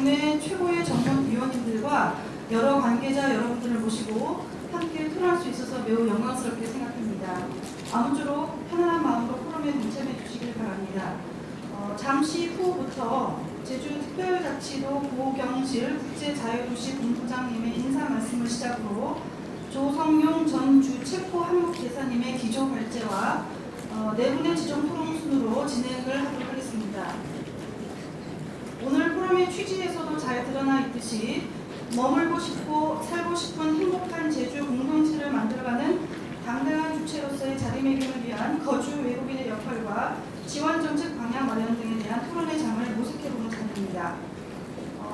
국내 최고의 전문위원님들과 여러 관계자 여러분들을 모시고 함께 토론할 수 있어서 매우 영광스럽게 생각합니다. 아무쪼록 편안한 마음으로 포럼에 동참해 주시길 바랍니다. 잠시 후부터 제주특별자치도 고경실 국제자유도시 본부장님의 인사 말씀을 시작으로 조성용 전 주체코 한국대사님의 기조 발제와 네 분의 지정 토론 순으로 진행을 하도록 하겠습니다. 오늘 포럼의 취지에서도 잘 드러나 있듯이 머물고 싶고 살고 싶은 행복한 제주 공동체를 만들어가는 당당한 주체로서의 자리매김을 위한 거주 외국인의 역할과 지원 정책 방향 마련 등에 대한 토론의 장을 모색해보는 자리입니다.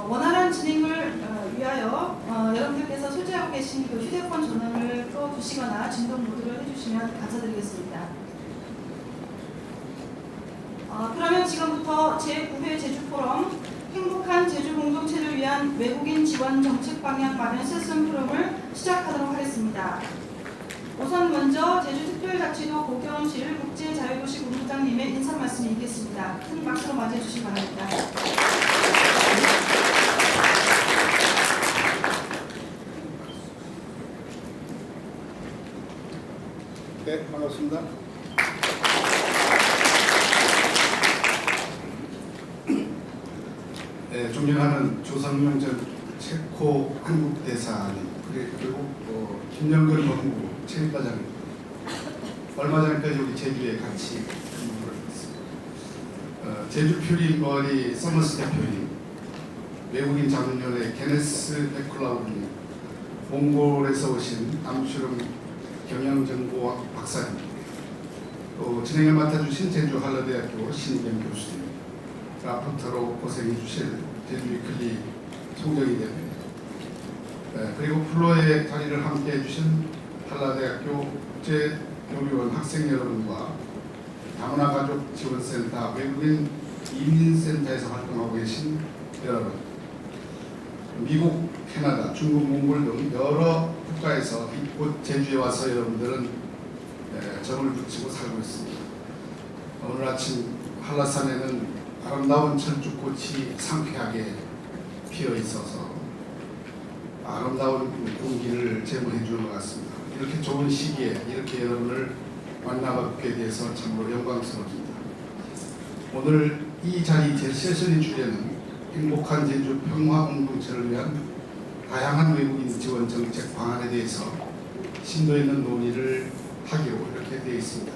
원활한 진행을 위하여 여러분들께서 소지하고 계신 그 휴대폰 전원을 꺼두시거나 진동 모드를 해주시면 감사드리겠습니다. 그러면 지금부터 제9회 제주포럼 행복한 제주 공동체를 위한 외국인 지원 정책 방향 마련 세션 포럼을 시작하도록 하겠습니다. 우선 먼저 제주특별자치도 고경실 국제자유도시 본부장님의 인사 말씀이 있겠습니다. 큰 박수로 맞이해 주시기 바랍니다. 네, 반갑습니다. 네, 존경하는 조성용 전 체코 한국대사님 그리고 김영근 법무부 체육과장님 얼마 전까지 우리 제주에 같이 근무를 했습니다. 제주 표리 머리 서머스 대표님, 외국인 자문위원회 게네스 베클라우님, 몽골에서 오신 남추름 경영정보학 박사님, 또 진행을 맡아주신 제주 한라대학교 신경 교수님, 라포터로 고생해 주실 제주 위클리 송정희 대표님, 그리고 플로에 자리를 함께 해주신 한라대학교 국제교류원 학생 여러분과 다문화가족지원센터 외국인 이민센터에서 활동하고 계신 여러분, 미국, 캐나다, 중국, 몽골 등 여러 국가에서 이곳 제주에 와서 여러분들은 정을 붙이고 살고 있습니다. 오늘 아침 한라산에는 아름다운 철쭉꽃이 상쾌하게 피어 있어서 아름다운 공기를 제공해 주는 것 같습니다. 이렇게 좋은 시기에 이렇게 여러분을 만나뵙게 돼서 참으로 영광스럽습니다. 오늘 이 자리 제 세션의 주제는 행복한 제주 평화 공동체를 위한 다양한 외국인 지원 정책 방안에 대해서 심도 있는 논의를 하기로 이렇게 되어 있습니다.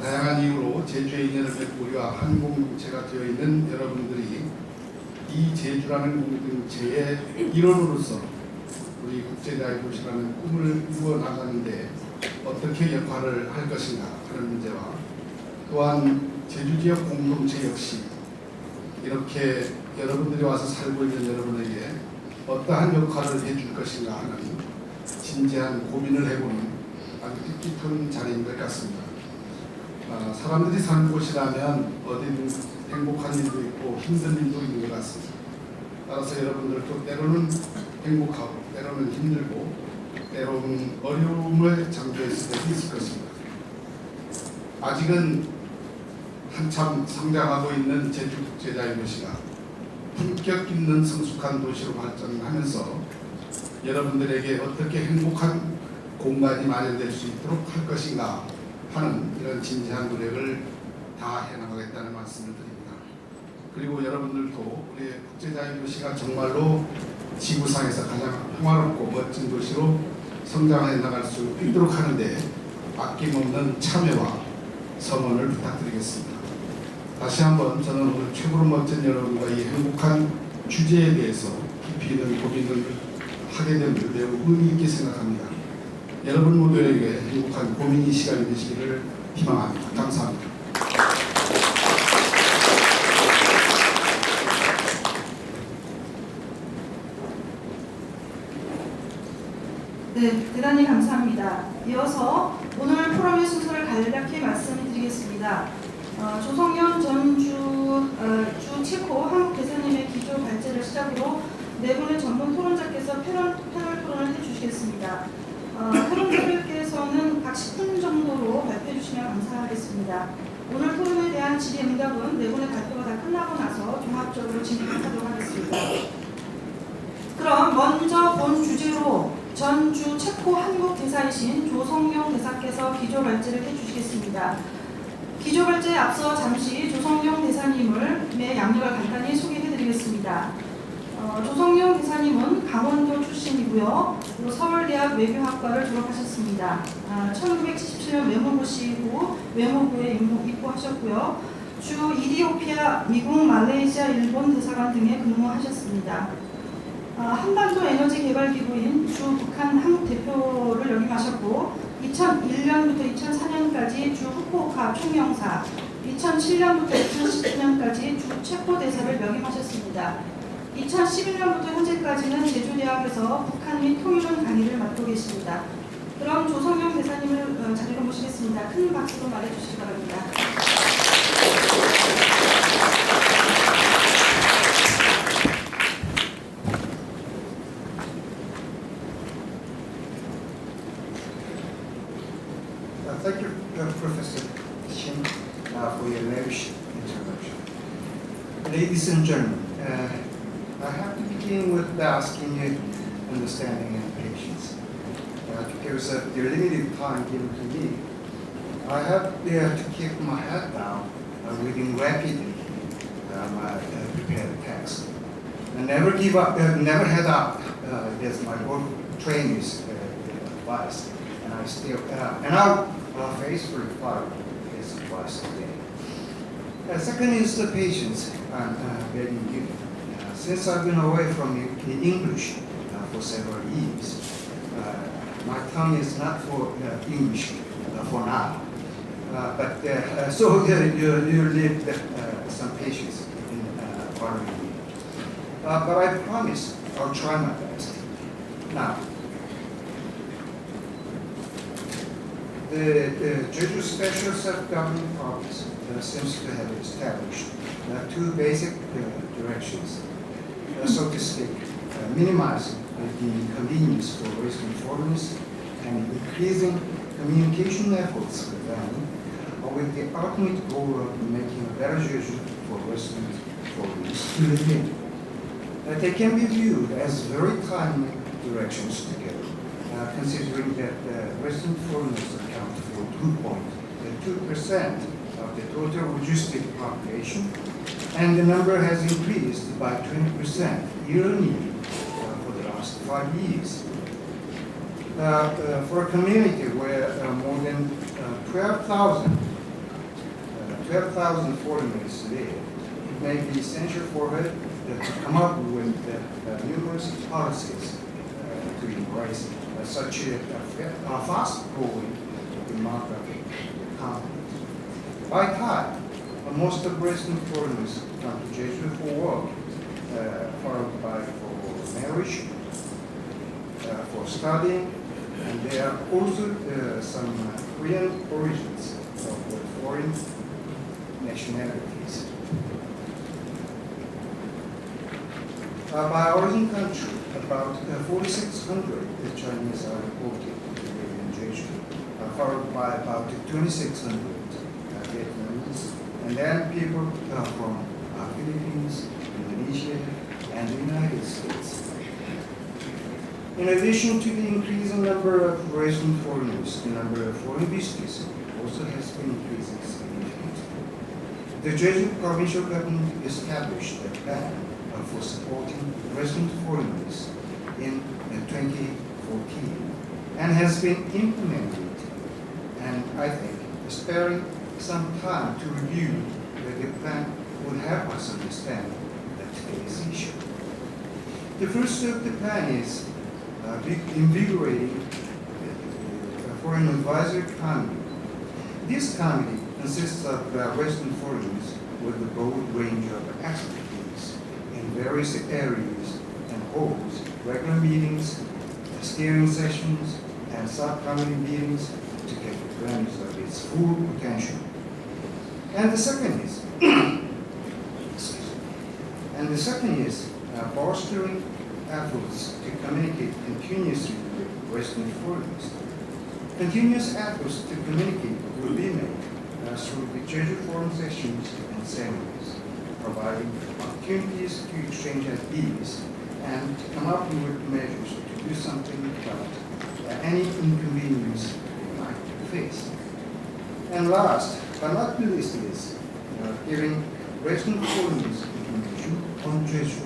다양한 이유로 제주의 인연을 맺고 우리와 한 공동체가 되어 있는 여러분들이 이 제주라는 공동체의 일원으로서 우리 국제자유도시라는 꿈을 이루어 나가는데 어떻게 역할을 할 것인가 하는 문제와 또한 제주 지역 공동체 역시 이렇게 여러분들이 와서 살고 있는 여러분에게 어떠한 역할을 해줄 것인가 하는 진지한 고민을 해보는 아주 뜻깊은 자리인 것 같습니다. 사람들이 사는 곳이라면 어디든 행복한 일도 있고 힘든 일도 있는 것 같습니다. 따라서 여러분들도 때로는 행복하고 때로는 힘들고 때로는 어려움을 장조했을 때도 있을 것입니다. 아직은 한참 성장하고 있는 제주국제자유도시가 품격 있는 성숙한 도시로 발전하면서 여러분들에게 어떻게 행복한 공간이 마련될 수 있도록 할 것인가 하는 이런 진지한 노력을 다 해나가겠다는 말씀을 드립니다. 그리고 여러분들도 우리 국제자유도시가 정말로 지구상에서 가장 평화롭고 멋진 도시로 성장해 나갈 수 있도록 하는데 아낌없는 참여와 성원을 부탁드리겠습니다. 다시 한번 저는 오늘 최고로 멋진 여러분과 이 행복한 주제에 대해서 깊이 있는 고민을 하게 됨을 매우 의미 있게 생각합니다. 여러분 모두에게 행복한 고민의 시간이 되시기를 희망합니다. 감사합니다. 네, 대단히 감사합니다. 이어서 오늘 포럼의 순서를 간략히 말씀드리겠습니다. 조성현 전 주체코 한국대사님의 기조 발제를 시작으로 네 분의 전문 토론자께서 패널 토론을 해주시겠습니다. 토론자들께서는 각 10분 정도로 발표해 주시면 감사하겠습니다. 오늘 토론에 대한 질의응답은 네 분의 발표가 다 끝나고 나서 종합적으로 진행하도록 하겠습니다. 그럼 먼저 본 주제로 전주 체코 한국 대사이신 조성용 대사께서 기조발제를 해주시겠습니다. 기조발제에 앞서 잠시 조성용 대사님의 양력을 간단히 소개해드리겠습니다. 조성용 대사님은 강원도 출신이고요. 그리고 서울대학 외교학과를 졸업하셨습니다. 1977년 외무고시고 외무부에 입부하셨고요. 주 이디오피아, 미국, 말레이시아, 일본 대사관 등에 근무하셨습니다. 한반도 에너지 개발 기구인 주 북한 한국 대표를 역임하셨고 2001년부터 2004년까지 주 후쿠오카 총영사, 2007년부터 2010년까지 주 체코 대사를 역임하셨습니다. 2011년부터 현재까지는 제주대학에서 북한 및 통일론 강의를 맡고 계십니다. 그럼 조성용 대사님을 자리로 모시겠습니다. 큰 박수로 맞아주시기 바랍니다. Thank you, Professor Shin, for your lavish introduction. Ladies and gentlemen, I have to begin with asking you understanding and patience. Because of the limited time given to me, I have to keep my head down, reading rapidly my prepared text. And never give up, never head up, as my work trainees advised. And I still, and I'll faithfully follow this advice today. Second is the patience I'm getting you. Since I've been away from English for several years, my tongue is not for English for now. So you need some patience in following me. But I promise I'll try my best. Now, the Jeju Special Self-Government Province seems to have established two basic directions, so to speak, minimizing the inconvenience for Western foreigners and increasing communication efforts with them, with the ultimate goal of making a better Jeju for Western foreigners to live in. They can be viewed as very timely directions together. Considering that Western foreigners account for 2.2% of the total logistic population, and the number has increased by 20% year-on-year for the last 5 years. For a community where more than 12,000 foreigners live, it may be essential for her to come up with numerous policies to embrace such a fast-growing demographic economy. By time, most of Western foreigners come to Jeju for work, followed by for marriage, for studying, and there are also some Korean origins of foreign nationalities. By origin country, about 4,600 Chinese are reported to live in Jeju, followed by about 2,600 Vietnamese, and then people from Philippines, Indonesia, and the United States. In addition to the increasing number of Western foreigners, the number of foreign visitors also has been increasing significantly. The Jeju provincial government established a plan for supporting Western foreigners in 2014 and has been implemented, and I think sparing some time to review the plan would help us understand today's issue. The first of the plan is invigorating the Foreign Advisory Committee. This committee consists of Western foreigners with a broad range of expertise in various areas and holds regular meetings, steering sessions, and subcommittee meetings to get advantage of its full potential. And the second is, fostering efforts to communicate continuously with Western foreigners. Continuous efforts to communicate will be made through the Jeju forum sessions and seminars, providing opportunities to exchange ideas and to come up with measures to do something about any inconvenience they might face. And last but not the least is giving Western colonies information on Jeju.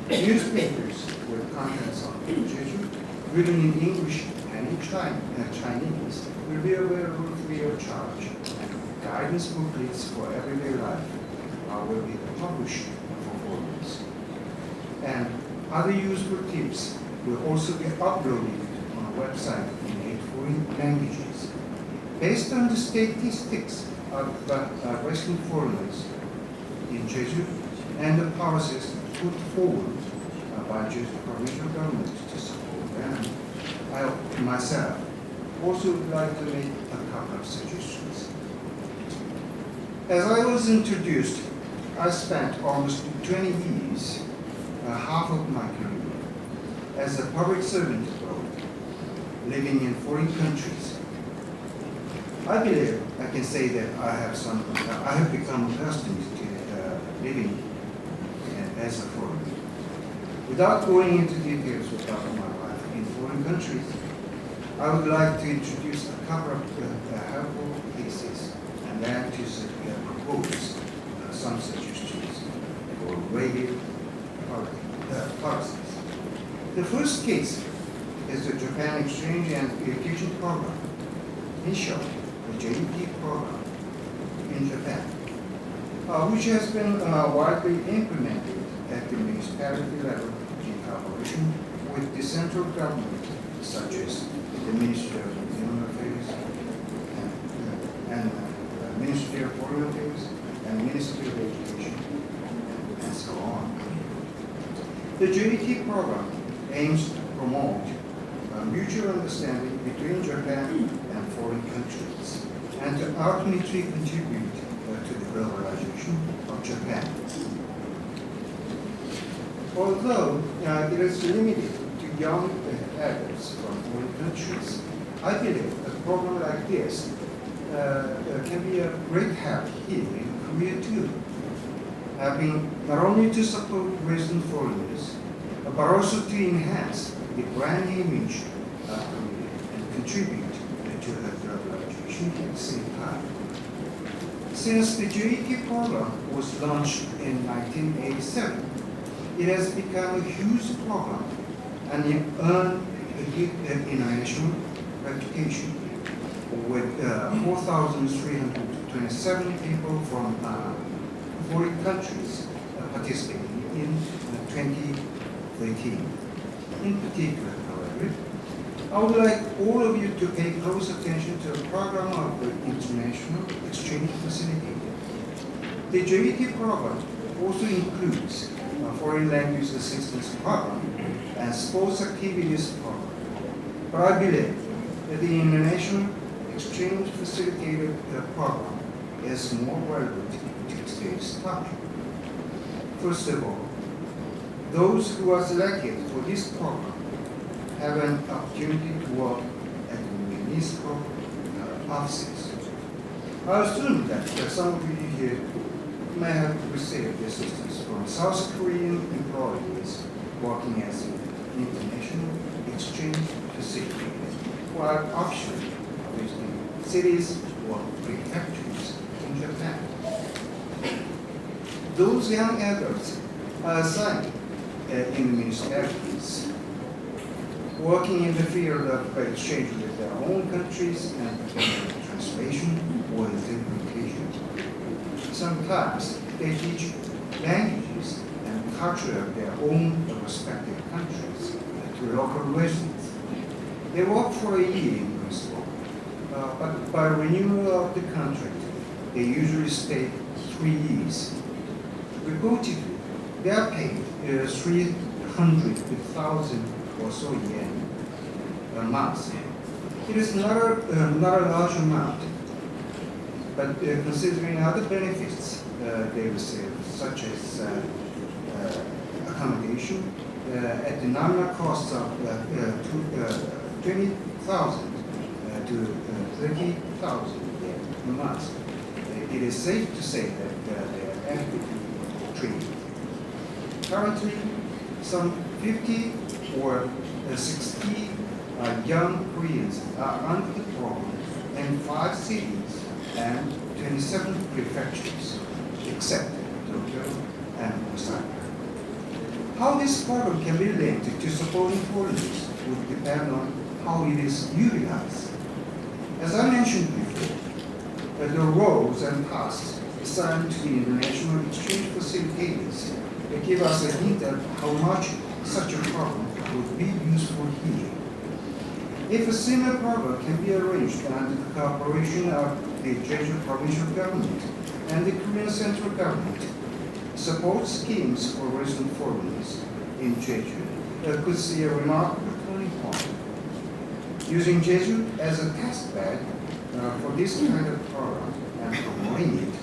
Newspapers with contents on Jeju, written in English and in Chinese, will be available free of charge. And guidance booklets for everyday life will be published for foreigners. And other useful tips will also be uploaded on a website in 8 foreign languages. Based on the statistics of Western foreigners in Jeju and the policies put forward by Jeju provincial government to support them, I myself also would like to make a couple of suggestions. As I was introduced, I spent almost 20 years, half of my career, as a public servant abroad, living in foreign countries. I believe I can say that I have become accustomed to living as a foreigner. Without going into details about my life in foreign countries, I would like to introduce a couple of helpful cases and then to propose some suggestions for radio policies. The first case is the Japan Exchange and Education Program, in short, the JEP program in Japan, which has been widely implemented at the municipality level in cooperation with the central government, such as the Ministry of Human Affairs and Ministry of Foreign Affairs and Ministry of Education, and so on. The JET program aims to promote mutual understanding between Japan and foreign countries and to ultimately contribute to the globalization of Japan. Although it is limited to young adults from foreign countries, I believe a program like this can be a great help here in Korea too, having not only to support Western foreigners, but also to enhance the brand image of Korea and contribute to her globalization at the same time. Since the JET program was launched in 1987, it has become a huge program and it earned a deep international reputation with 4,327 people from foreign countries participating in 2013. In particular, however, I would like all of you to pay close attention to the program of the International Exchange Facilitator. The JET program also includes a foreign language assistance program and sports activities program. But I believe that the International Exchange Facilitator program is more relevant to today's topic. First of all, those who are selected for this program have an opportunity to work at the municipal offices. I assume that some of you here may have received assistance from South Korean employees working as an international exchange facilitator, while offshore visiting cities or prefectures in Japan. Those young adults are assigned in the municipalities, working in the field of exchange with their own countries and translation or interpretation. Sometimes they teach languages and culture of their own respective countries to local residents. They work for a year in principle, but by renewal of the contract, they usually stay 3 years. Reportedly, they are paid 300,000 or so yen a month. It is not a large amount, but considering other benefits they receive, such as accommodation at the nominal cost of 20,000 to 30,000 yen a month, it is safe to say that they are adequately trained. Currently, some 50 or 60 young Koreans are under the program in 5 cities and 27 prefectures, except Tokyo and Osaka. How this program can be linked to supporting foreigners would depend on how it is utilized. As I mentioned before, the roles and tasks assigned to the international exchange facilitators give us a hint at how much such a program would be useful here. If a similar program can be arranged under the cooperation of the Jeju provincial government and the Korean central government, support schemes for resident foreigners in Jeju could see a remarkable turning point. Using Jeju as a test bed for this kind of program and promoting it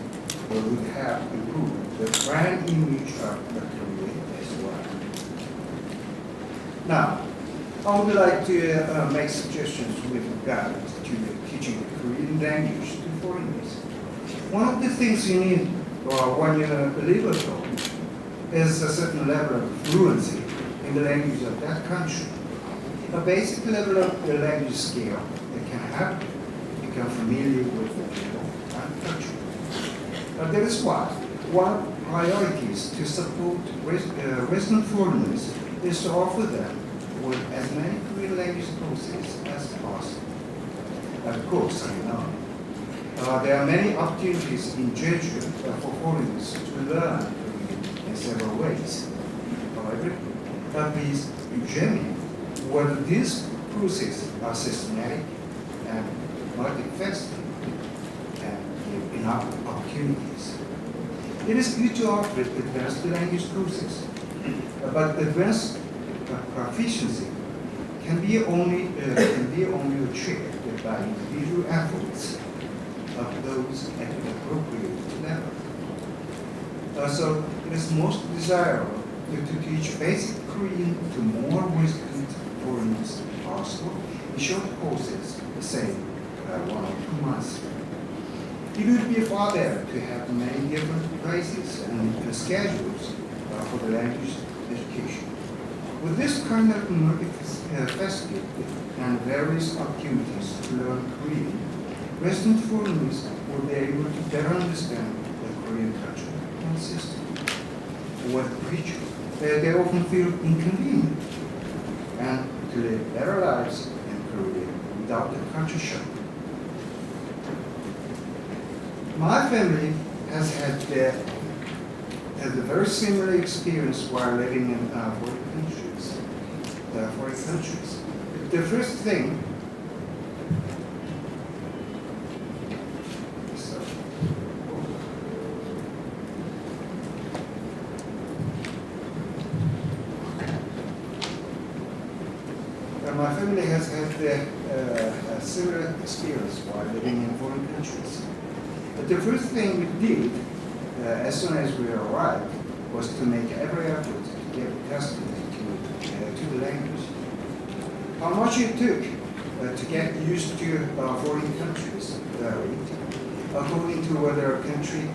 would have improved the brand image of the Korea as well. Now, I would like to make suggestions with regard to teaching the Korean language to foreigners. One of the things you need when you live abroad is a certain level of fluency in the language of that country. A basic level of the language skill that can help you become familiar with the people and culture. That is why one of the priorities to support resident foreigners is to offer them with as many Korean language courses as possible. Of course, I know there are many opportunities in Jeju for foreigners to learn Korean in several ways. However, please examine whether these courses are systematic and multifaceted and give enough opportunities. It is good to offer advanced language courses, but advanced proficiency can be only achieved by individual efforts of those at the appropriate level. So it is most desirable to teach basic Korean to more resident foreigners if possible in short courses, say 1 or 2 months. It would be far better to have many different places and schedules for the language education. With this kind of multifaceted and various opportunities to learn Korean, resident foreigners will be able to better understand the Korean culture and system. With which they often feel inconvenient, and to live better lives in Korea without the culture shock. My family has had a very similar experience while living in foreign countries. The first thing, my family has had a similar experience while living in foreign countries. But the first thing we did, as soon as we arrived, was to make every effort to get accustomed to the language. How much it took to get used to foreign countries varied according to whether a country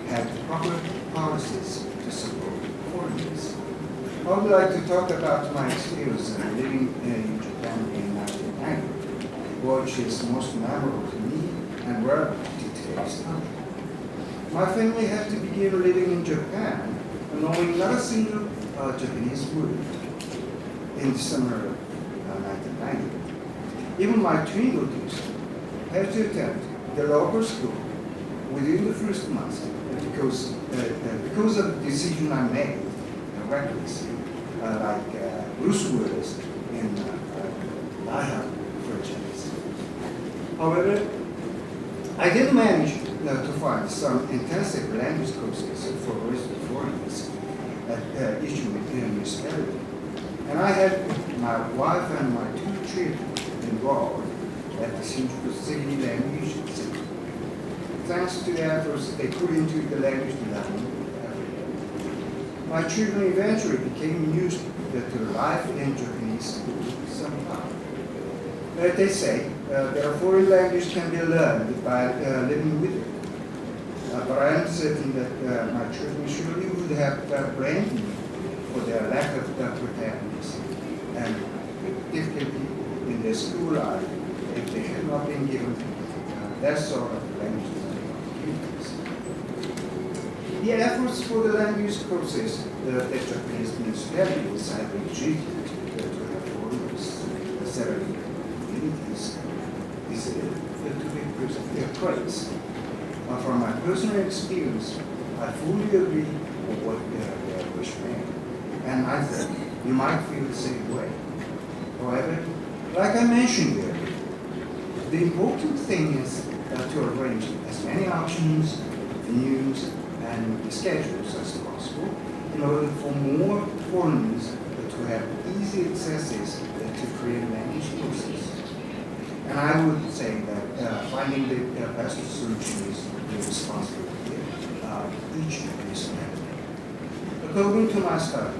had proper policies to support foreigners. I would like to talk about my experience living in Japan in 1990, which is most memorable to me and relevant to today's time. My family had to begin living in Japan knowing not a single Japanese word in December 1990. Even my twin daughters had to attend the local school within the first month because of the decision I made recklessly, like Bruce Willis in Die Hard franchise. However, I did manage to find some intensive language courses for resident foreigners at each municipality. And I had my wife and my 2 children enrolled at the Shinjuku City Language Center. Thanks to the efforts they put into the language development every day, my children eventually became used to life in Japanese school somehow. They say that a foreign language can be learned by living with it. certain that my children surely would have blamed me for their lack of preparedness and difficulty in their school life if they had not been given that sort of language opportunities. The efforts for the land use process that Japanese municipalities have executed to reform several communities is to be praised. From my personal experience, I fully agree with what they wish made, and I think you might feel the same way. However, like I mentioned earlier, the important thing is to arrange as many options, venues, and schedules as possible in order for more foreigners to have easy accesses to create a language process. And I would say that finding the best solution is the responsibility of each municipality. According to my study,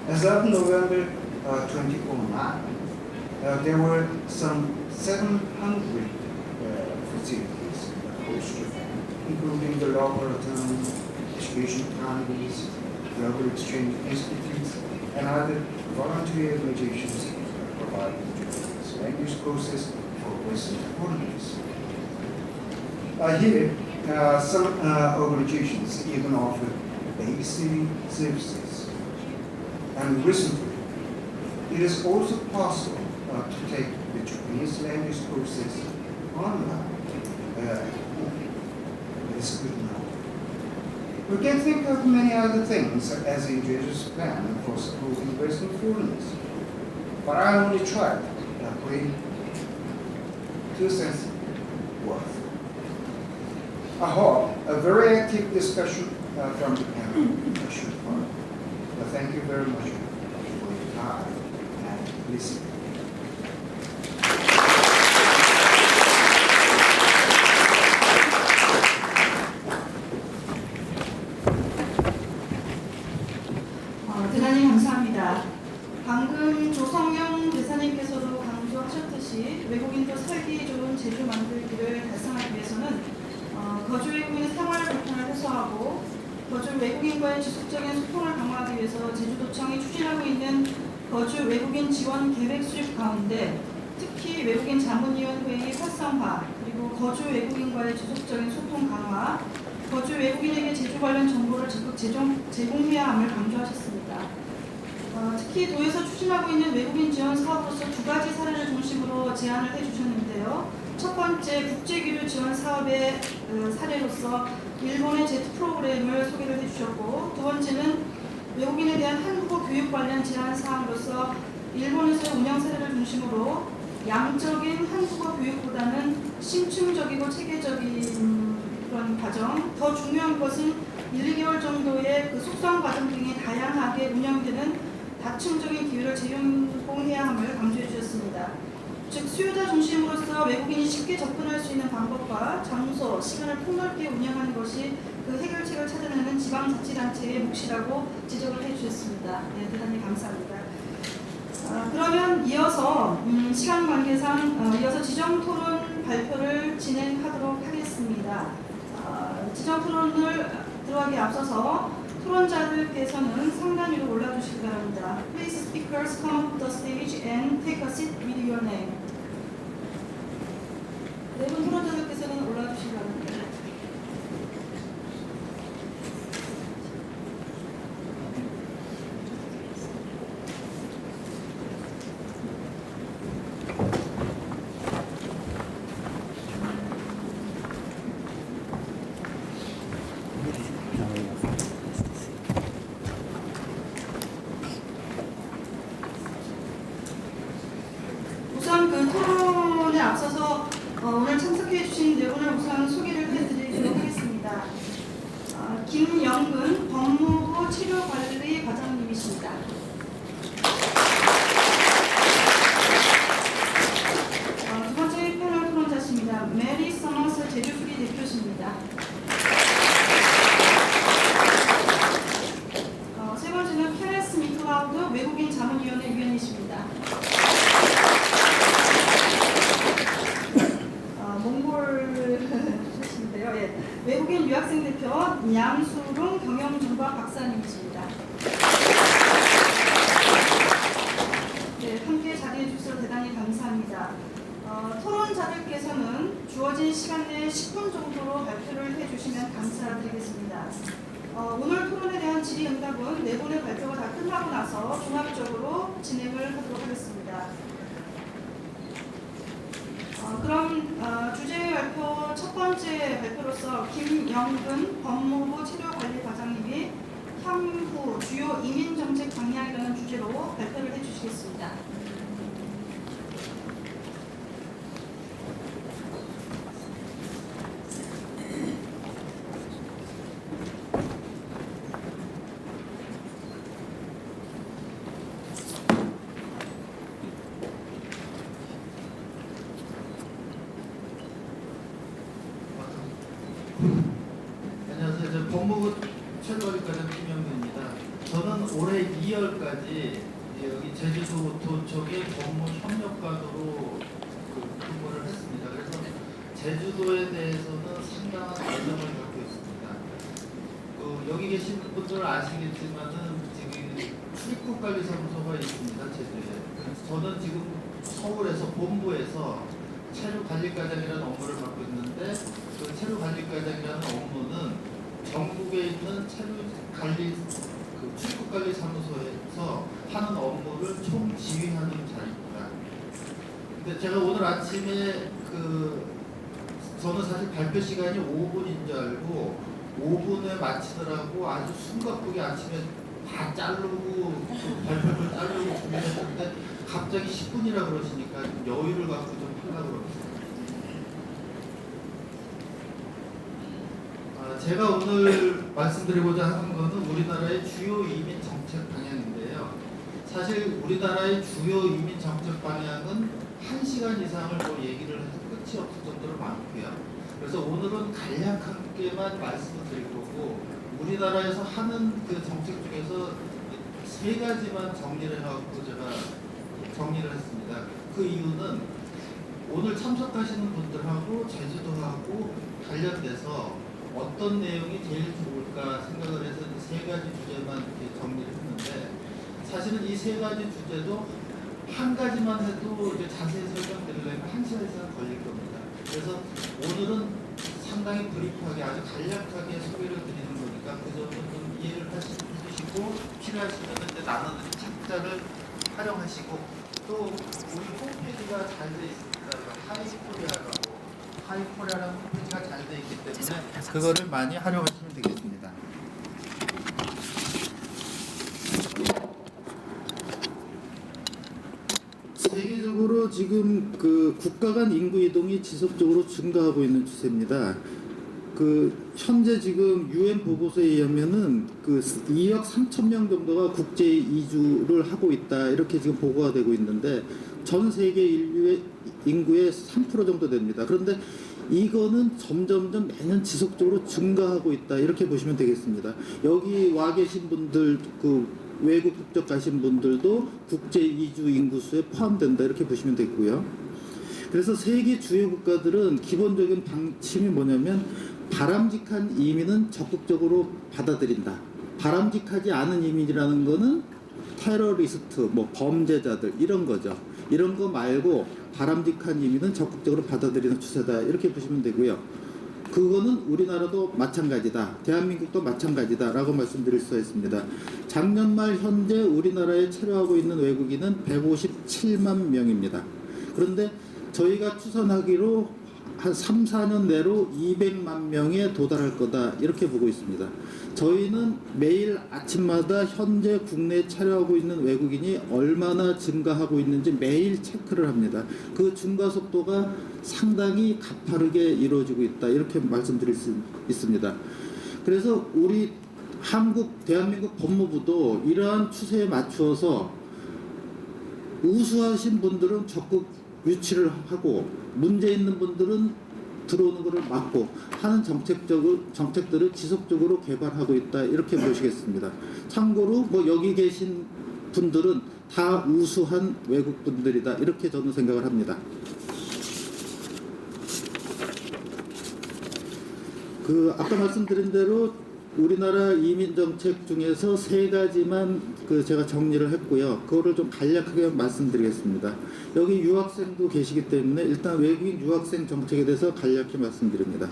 as of November 2009, there were some 700 facilities across Japan, including the local autonomy, education economies, global exchange institutes, and other voluntary organizations providing Japan's language process for Western foreigners. Here, some organizations even offer babysitting services. And recently, it is also possible to take the Japanese language process online. It's good enough. We can think of many other things as a Jesu's plan for supporting Western foreigners. But I only tried putting 2 cents worth. I hope a very active discussion from the panel should follow. But thank you very much for your time and listening. 대단히 감사합니다. 방금 조성영 대사님께서도 강조하셨듯이 외국인도 살기 좋은 제주 만들기를 달성하기 위해서는 거주 외국인의 생활 불편을 해소하고 거주 외국인과의 지속적인 소통을 강화하기 위해서 제주도청이 추진하고 있는 거주 외국인 지원 계획 수립 가운데 특히 외국인 자문위원회의 활성화 그리고 거주 외국인과의 지속적인 소통 강화 거주 외국인에게 제주 관련 정보를 적극 제공해야 함을 강조하셨습니다. 특히 도에서 추진하고 있는 외국인 지원 사업으로서 2가지 사례를 중심으로 제안을 해주셨는데요. 첫 번째 국제교류 지원 사업의 사례로서 일본의 제트 프로그램을 소개를 해주셨고 두 번째는 외국인에 대한 한국어 교육 관련 제안 사항으로서 일본에서의 운영 사례를 중심으로 양적인 한국어 교육보다는 심층적이고 체계적인 그런 과정, 더 중요한 것은 1, 2개월 정도의 그 숙성 과정 등이 다양하게 운영되는 다층적인 기회를 제공해야 함을 강조해 주셨습니다. 즉 수요자 중심으로서 외국인이 쉽게 접근할 수 있는 방법과 장소, 시간을 폭넓게 운영하는 것이 그 해결책을 찾아내는 지방자치단체의 몫이라고 지적을 해주셨습니다. 네, 대단히 감사합니다. 그러면 이어서 시간 관계상 이어서 지정토론 발표를 진행하도록 하겠습니다. 지정토론을 들어가기 앞서서 토론자들께서는 상단 위로 올라주시기 바랍니다. Please speakers come up the stage and take a seat with your name. 네 분 토론자들께서는 올라주시기 바랍니다. 우선 그 토론에 앞서서 오늘 참석해 주신 네 분을 우선 소개를 해드리도록 하겠습니다. 김영근 법무부 치료관리 과장님이십니다. 두 번째 패널 토론자십니다. 메리 서머스 제주수리 대표십니다. 세 번째는 케네스 미클라우드 외국인 자문위원회 위원이십니다. 몽골 출신인데요. 예. 외국인 유학 대학생 대표 냠수룽 경영정과 박사님이십니다. 네, 함께 자리해 주셔서 대단히 감사합니다. 토론자들께서는 주어진 시간 내에 10분 정도로 발표를 해주시면 감사드리겠습니다. 오늘 토론에 대한 질의응답은 네 분의 발표가 다 끝나고 나서 종합적으로 진행을 하도록 하겠습니다. 그럼 주제 발표 첫 번째 발표로서 김영근 법무부 체류관리과장님이 향후 주요 이민정책 방향이라는 주제로 발표를 해주시겠습니다. 안녕하세요. 저 법무부 체류관리과장 김영근입니다. 저는 올해 2월까지 여기 제주도 도청의 법무협력관으로 근무를 했습니다. 그래서 제주도에 대해서는 상당한 애정을 갖고 있습니다. 여기 계신 분들은 아시겠지만은 지금 출입국관리사무소가 있습니다. 제주에. 그래서 저는 지금 서울에서 본부에서 체류관리과장이라는 업무를 맡고 있는데 그 체류관리과장이라는 업무는 전국에 있는 출입국관리사무소에서 하는 업무를 총지휘하는 자리입니다. 근데 제가 오늘 아침에 저는 사실 발표 시간이 5분인 줄 알고 5분에 마치더라고 아주 숨가쁘게 아침에 다 자르고 발표를 자르고 준비했는데 갑자기 10분이라 그러시니까 여유를 갖고 좀 하려고 그럽니다. 제가 오늘 말씀드리고자 하는 것은 우리나라의 주요 이민 정책 방향인데요. 사실 우리나라의 주요 이민 정책 방향은 1시간 이상을 얘기를 해서 끝이 없을 정도로 많고요. 그래서 오늘은 간략하게만 말씀을 드릴 거고 우리나라에서 하는 그 정책 중에서 3가지만 정리를 해갖고 제가 정리를 했습니다. 그 이유는 오늘 참석하시는 분들하고 제주도하고 관련돼서 어떤 내용이 제일 좋을까 생각을 해서 3가지 주제만 이렇게 정리를 했는데 사실은 이 3가지 주제도 한 가지만 해도 이제 자세히 설명드리려면 1시간 이상 걸릴 겁니다. 그래서 오늘은 상당히 브리프하게 아주 간략하게 소개를 드리는 거니까 그 점은 좀 이해를 해주시고 필요하시면 이제 나누는 책자를 활용하시고 또 우리 홈페이지가 잘 돼 있습니다. 하이코리아라는 홈페이지가 잘 돼 있기 때문에 그거를 많이 활용하시면 되겠습니다. 세계적으로 지금 그 국가 간 인구 이동이 지속적으로 증가하고 있는 추세입니다. 현재 지금 UN 보고서에 의하면은 2억 3천 명 정도가 국제 이주를 하고 있다 이렇게 지금 보고가 되고 있는데 전 세계 인류의 인구의 3% 정도 됩니다. 그런데 이거는 점점점 매년 지속적으로 증가하고 있다 이렇게 보시면 되겠습니다. 여기 와 계신 분들 외국 국적 가신 분들도 국제 이주 인구수에 포함된다 이렇게 보시면 되고요. 그래서 세계 주요 국가들은 기본적인 방침이 뭐냐면 바람직한 이민은 적극적으로 받아들인다. 바람직하지 않은 이민이라는 거는 테러리스트, 범죄자들 이런 거죠. 이런 거 말고 바람직한 이민은 적극적으로 받아들이는 추세다 이렇게 보시면 되고요. 그거는 우리나라도 마찬가지다. 대한민국도 마찬가지다 라고 말씀드릴 수가 있습니다. 작년 말 현재 우리나라에 체류하고 있는 외국인은 157만 명입니다. 그런데 저희가 추산하기로 한 3, 4년 내로 200만 명에 도달할 거다 이렇게 보고 있습니다. 저희는 매일 아침마다 현재 국내에 체류하고 있는 외국인이 얼마나 증가하고 있는지 매일 체크를 합니다. 그 증가 속도가 상당히 가파르게 이루어지고 있다 이렇게 말씀드릴 수 있습니다. 그래서 우리 대한민국 법무부도 이러한 추세에 맞추어서 우수하신 분들은 적극 유치를 하고 문제 있는 분들은 들어오는 것을 막고 하는 정책들을 지속적으로 개발하고 있다 이렇게 보시겠습니다. 참고로 여기 계신 분들은 다 우수한 외국 분들이다 이렇게 저는 생각을 합니다. 그 아까 말씀드린 대로 우리나라 이민 정책 중에서 세 가지만 그 제가 정리를 했고요. 그거를 좀 간략하게 말씀드리겠습니다. 여기 유학생도 계시기 때문에 일단 외국인 유학생 정책에 대해서 간략히 말씀드립니다.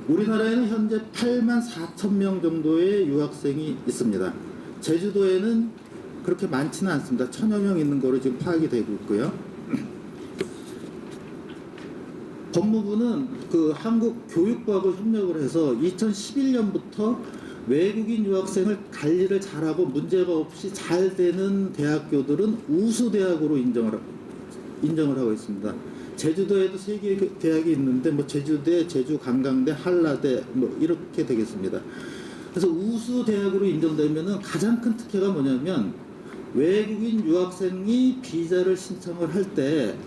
우리나라에는 현재 8만 4천 명 정도의 유학생이 있습니다. 제주도에는 그렇게 많지는 않습니다. 1,000여 명 있는 거로 지금 파악이 되고 있고요. 법무부는 그 한국교육부하고 협력을 해서 2011년부터 외국인 유학생을 관리를 잘하고 문제가 없이 잘 되는 대학교들은 우수 대학으로 인정을 하고 있습니다. 제주도에도 3개의 대학이 있는데 뭐 제주대, 제주관광대, 한라대 뭐 이렇게 되겠습니다. 그래서 우수 대학으로 인정되면은 가장 큰 특혜가 뭐냐면 외국인 유학생이 비자를 신청을 할 때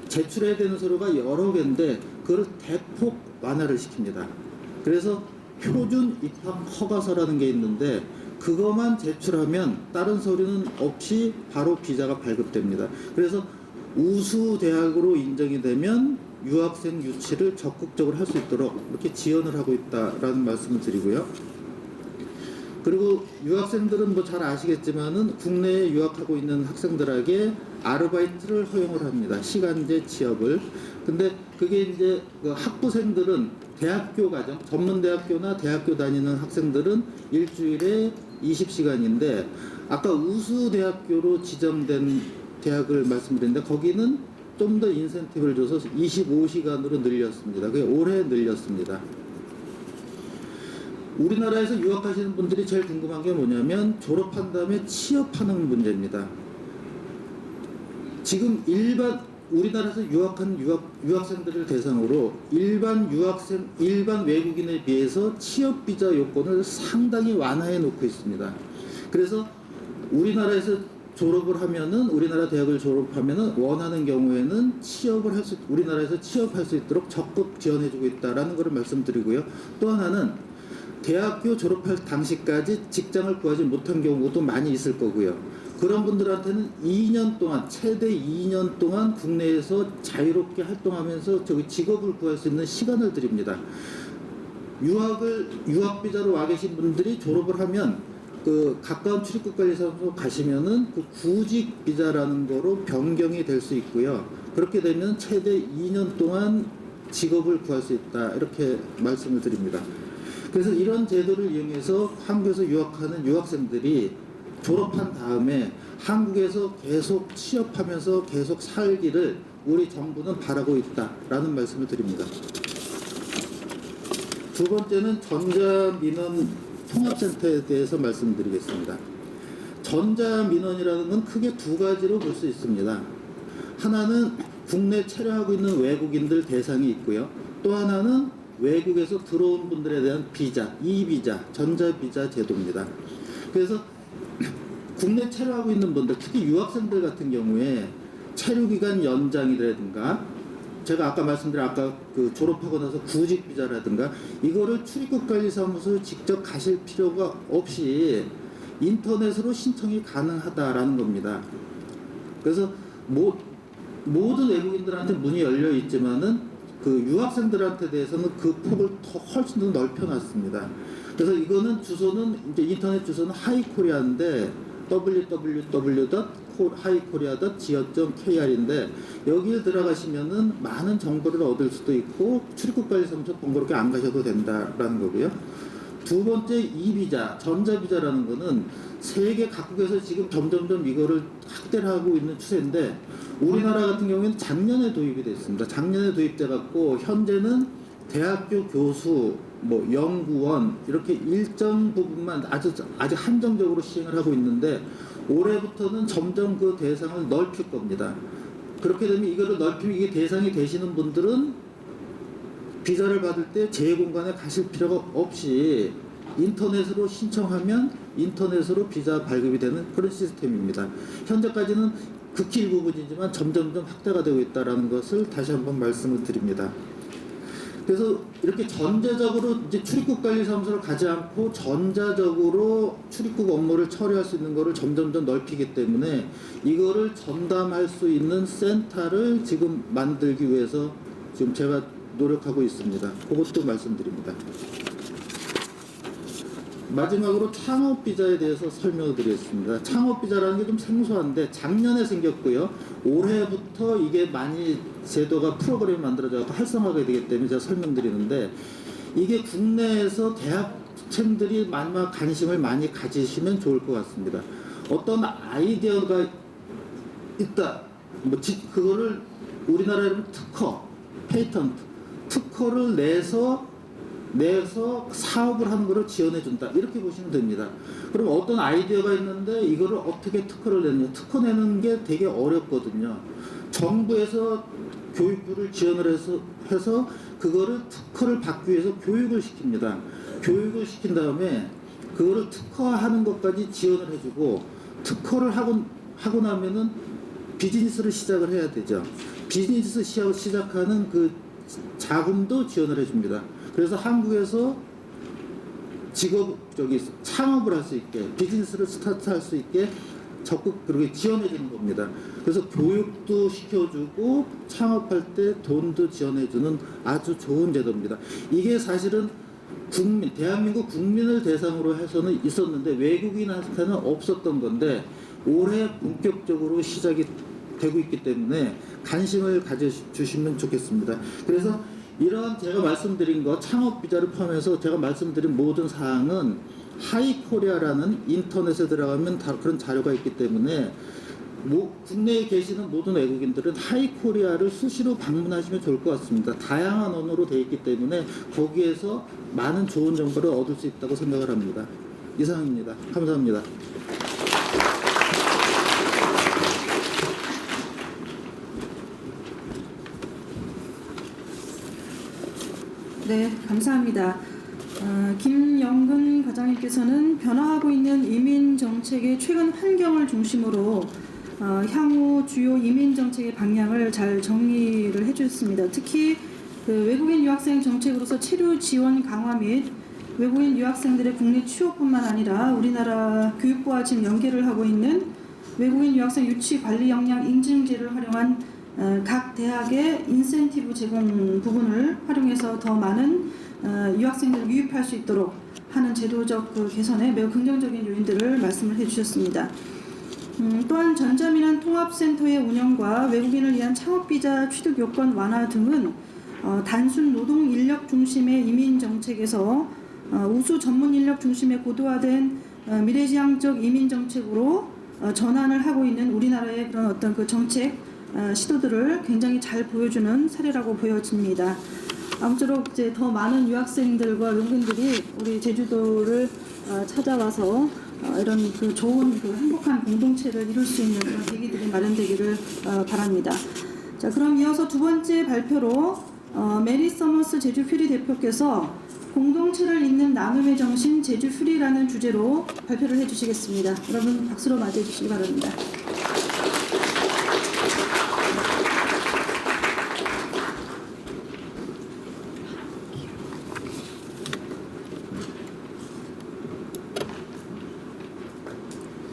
제출해야 되는 서류가 여러 개인데 그걸 대폭 완화를 시킵니다. 그래서 표준 입학 허가서라는 게 있는데 그것만 제출하면 다른 서류는 없이 바로 비자가 발급됩니다. 그래서 우수 대학으로 인정이 되면 유학생 유치를 적극적으로 할 수 있도록 이렇게 지원을 하고 있다라는 말씀을 드리고요. 그리고 유학생들은 뭐 잘 아시겠지만은 국내에 유학하고 있는 학생들에게 아르바이트를 허용을 합니다. 시간제 취업을. 근데 그게 이제 그 학부생들은 대학교 과정, 전문대학교나 대학교 다니는 학생들은 일주일에 20시간인데 아까 우수대학교로 지정된 대학을 말씀드렸는데 거기는 좀 더 인센티브를 줘서 25시간으로 늘렸습니다. 그게 올해 늘렸습니다. 우리나라에서 유학하시는 분들이 제일 궁금한 게 뭐냐면 졸업한 다음에 취업하는 문제입니다. 지금 우리나라에서 유학한 유학생들을 대상으로 일반 외국인에 비해서 취업 비자 요건을 상당히 완화해 놓고 있습니다. 그래서 우리나라에서 우리나라 대학을 졸업하면은 원하는 경우에는 우리나라에서 취업할 수 있도록 적극 지원해주고 있다라는 것을 말씀드리고요. 또 하나는 대학교 졸업할 당시까지 직장을 구하지 못한 경우도 많이 있을 거고요. 그런 분들한테는 2년 동안, 최대 2년 동안 국내에서 자유롭게 활동하면서 직업을 구할 수 있는 시간을 드립니다. 유학 비자로 와 계신 분들이 졸업을 하면 그 가까운 출입국관리사무소 가시면은 그 구직 비자라는 거로 변경이 될 수 있고요. 그렇게 되면 최대 2년 동안 직업을 구할 수 있다. 이렇게 말씀을 드립니다. 그래서 이런 제도를 이용해서 한국에서 유학하는 유학생들이 졸업한 다음에 한국에서 계속 취업하면서 계속 살기를 우리 정부는 바라고 있다라는 말씀을 드립니다. 두 번째는 전자민원 통합센터에 대해서 말씀드리겠습니다. 전자민원이라는 건 크게 두 가지로 볼 수 있습니다. 하나는 국내 체류하고 있는 외국인들 대상이 있고요. 또 하나는 외국에서 들어온 분들에 대한 비자, 이비자, 전자비자 제도입니다. 그래서 국내 체류하고 있는 분들, 특히 유학생들 같은 경우에 체류기간 연장이라든가 제가 아까 말씀드린 그 졸업하고 나서 구직 비자라든가 이거를 출입국관리사무소에 직접 가실 필요가 없이 인터넷으로 신청이 가능하다라는 겁니다. 그래서 모든 외국인들한테 문이 열려 있지만은 그 유학생들한테 대해서는 그 폭을 훨씬 더 넓혀놨습니다. 그래서 이거는 주소는 이제 인터넷 주소는 하이코리아인데 www.highkorea.go.kr인데 여기에 들어가시면은 많은 정보를 얻을 수도 있고 출입국관리사무소 번거롭게 안 가셔도 된다라는 거고요. 두 번째 이비자, 전자비자라는 거는 세계 각국에서 지금 점점점 이거를 확대를 하고 있는 추세인데 우리나라 같은 경우에는 작년에 도입이 됐습니다. 작년에 도입돼 갖고 현재는 대학교 교수, 뭐 연구원 이렇게 일정 부분만 아주 한정적으로 시행을 하고 있는데 올해부터는 점점 그 대상을 넓힐 겁니다. 그렇게 되면 이거를 넓히면 이게 대상이 되시는 분들은 비자를 받을 때 제 공간에 가실 필요가 없이 인터넷으로 신청하면 인터넷으로 비자 발급이 되는 그런 시스템입니다. 현재까지는 극히 일부분이지만 점점점 확대가 되고 있다는 것을 다시 한번 말씀을 드립니다. 그래서 이렇게 전자적으로 이제 출입국관리사무소를 가지 않고 전자적으로 출입국 업무를 처리할 수 있는 거를 점점점 넓히기 때문에 이거를 전담할 수 있는 센터를 지금 만들기 위해서 지금 제가 노력하고 있습니다. 그것도 말씀드립니다. 마지막으로 창업비자에 대해서 설명드리겠습니다. 창업비자라는 게 좀 생소한데 작년에 생겼고요. 올해부터 이게 많이 제도가 프로그램이 만들어져 활성화가 되기 때문에 제가 설명드리는데, 이게 국내에서 대학생들이 마지막 관심을 많이 가지시면 좋을 것 같습니다. 어떤 아이디어가 있다. 그거를 우리나라로 특허, 페이턴트, 특허를 내서 사업을 하는 것을 지원해 준다. 이렇게 보시면 됩니다. 그럼 어떤 아이디어가 있는데 이거를 어떻게 특허를 내느냐. 특허 내는 게 되게 어렵거든요. 정부에서 교육부를 지원을 해서 그거를 특허를 받기 위해서 교육을 시킵니다. 교육을 시킨 다음에 그거를 특허하는 것까지 지원을 해주고, 특허를 하고 나면은 비즈니스를 시작을 해야 되죠. 비즈니스 시작하는 그 자금도 지원을 해줍니다. 그래서 한국에서 창업을 할 수 있게, 비즈니스를 스타트할 수 있게 적극 그렇게 지원해 주는 겁니다. 그래서 교육도 시켜주고 창업할 때 돈도 지원해 주는 아주 좋은 제도입니다. 이게 사실은 대한민국 국민을 대상으로 해서는 있었는데 외국인한테는 없었던 건데, 올해 본격적으로 시작이 되고 있기 때문에 관심을 가져주시면 좋겠습니다. 그래서 이런 제가 말씀드린 거, 창업비자를 포함해서 제가 말씀드린 모든 사항은 하이코리아라는 인터넷에 들어가면 다 그런 자료가 있기 때문에 국내에 계시는 모든 외국인들은 하이코리아를 수시로 방문하시면 좋을 것 같습니다. 다양한 언어로 되어 있기 때문에 거기에서 많은 좋은 정보를 얻을 수 있다고 생각을 합니다. 이상입니다. 감사합니다. 네, 감사합니다. 김영근 과장님께서는 변화하고 있는 이민 정책의 최근 환경을 중심으로 향후 주요 이민 정책의 방향을 잘 정리를 해주셨습니다. 특히 그 외국인 유학생 정책으로서 체류 지원 강화 및 외국인 유학생들의 국내 취업뿐만 아니라 우리나라 교육부와 지금 연계를 하고 있는 외국인 유학생 유치 관리 역량 인증제를 활용한 각 대학의 인센티브 제공 부분을 활용해서 더 많은 유학생들을 유입할 수 있도록 하는 제도적 그 개선에 매우 긍정적인 요인들을 말씀을 해주셨습니다. 또한 전자민원 통합센터의 운영과 외국인을 위한 창업비자 취득 요건 완화 등은 단순 노동 인력 중심의 이민 정책에서 우수 전문 인력 중심의 고도화된 미래지향적 이민 정책으로 전환을 하고 있는 우리나라의 그런 어떤 그 정책 시도들을 굉장히 잘 보여주는 사례라고 보여집니다. 아무쪼록 이제 더 많은 유학생들과 외국인들이 우리 제주도를 찾아와서 이런 그 좋은 그 행복한 공동체를 이룰 수 있는 그런 계기들이 마련되기를 바랍니다. 자, 그럼 이어서 두 번째 발표로 메리 서머스 제주 퓨리 대표께서 공동체를 잇는 나눔의 정신 제주 퓨리라는 주제로 발표를 해주시겠습니다. 여러분 박수로 맞이해 주시기 바랍니다.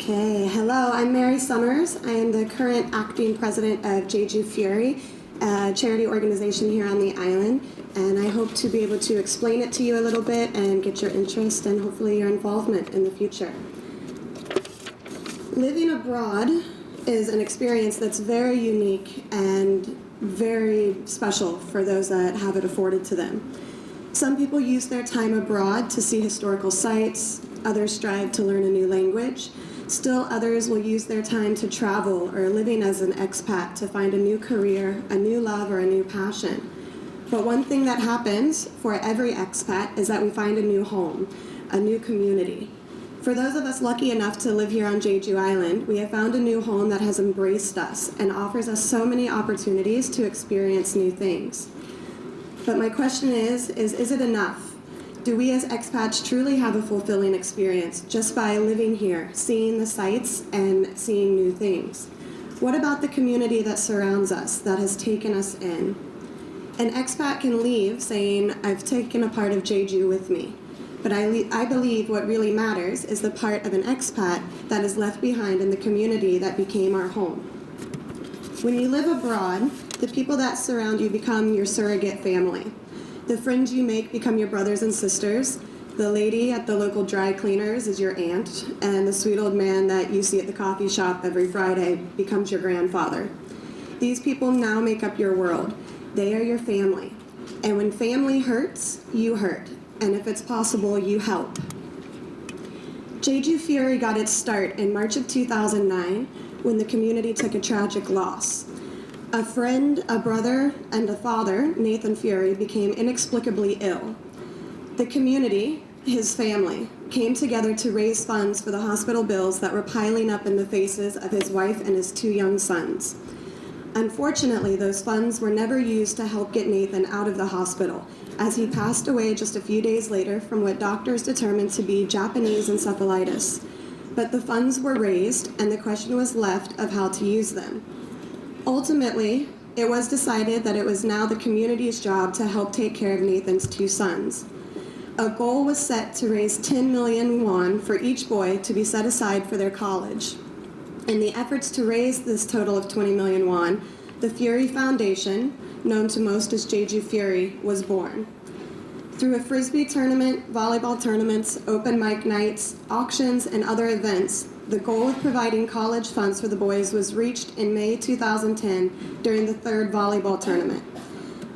Okay, hello, I'm Mary Summers. I am the current acting president of Jeju Fury, a charity organization here on the island, and I hope to be able to explain it to you a little bit and get your interest and hopefully your involvement in the future. Living abroad is an experience that's very unique and very special for those that have it afforded to them. Some people use their time abroad to see historical sites, others strive to learn a new language. Still others will use their time to travel or living as an expat to find a new career, a new love, or a new passion. But one thing that happens for every expat is that we find a new home, a new community. For those of us lucky enough to live here on Jeju Island, we have found a new home that has embraced us and offers us so many opportunities to experience new things. But my question is it enough? Do we as expats truly have a fulfilling experience just by living here, seeing the sights and seeing new things? What about the community that surrounds us, that has taken us in? An expat can leave saying, I've taken a part of Jeju with me. But I believe what really matters is the part of an expat that is left behind in the community that became our home. When you live abroad, The people that surround you become your surrogate family. The friends you make become your brothers and sisters. The lady at the local dry cleaners is your aunt, and the sweet old man that you see at the coffee shop every Friday becomes your grandfather. These people now make up your world. They are your family. And when family hurts, you hurt. And if it's possible, you help. Jeju Fury got its start in March of 2009 when the community took a tragic loss. A friend, a brother, and a father, Nathan Fury, became inexplicably ill. The community, his family, came together to raise funds for the hospital bills that were piling up in the faces of his wife and his 2 young sons. Unfortunately, those funds were never used to help get Nathan out of the hospital, as he passed away just a few days later from what doctors determined to be Japanese encephalitis. But the funds were raised, and the question was left of how to use them. Ultimately, it was decided that it was now the community's job to help take care of Nathan's 2 sons. A goal was set to raise 10 million won for each boy to be set aside for their college. In the efforts to raise this total of 20 million won, the Fury Foundation, known to most as Jeju Fury, was born. Through a frisbee tournament, volleyball tournaments, open mic nights, auctions, and other events, the goal of providing college funds for the boys was reached in May 2010 during the 3rd volleyball tournament.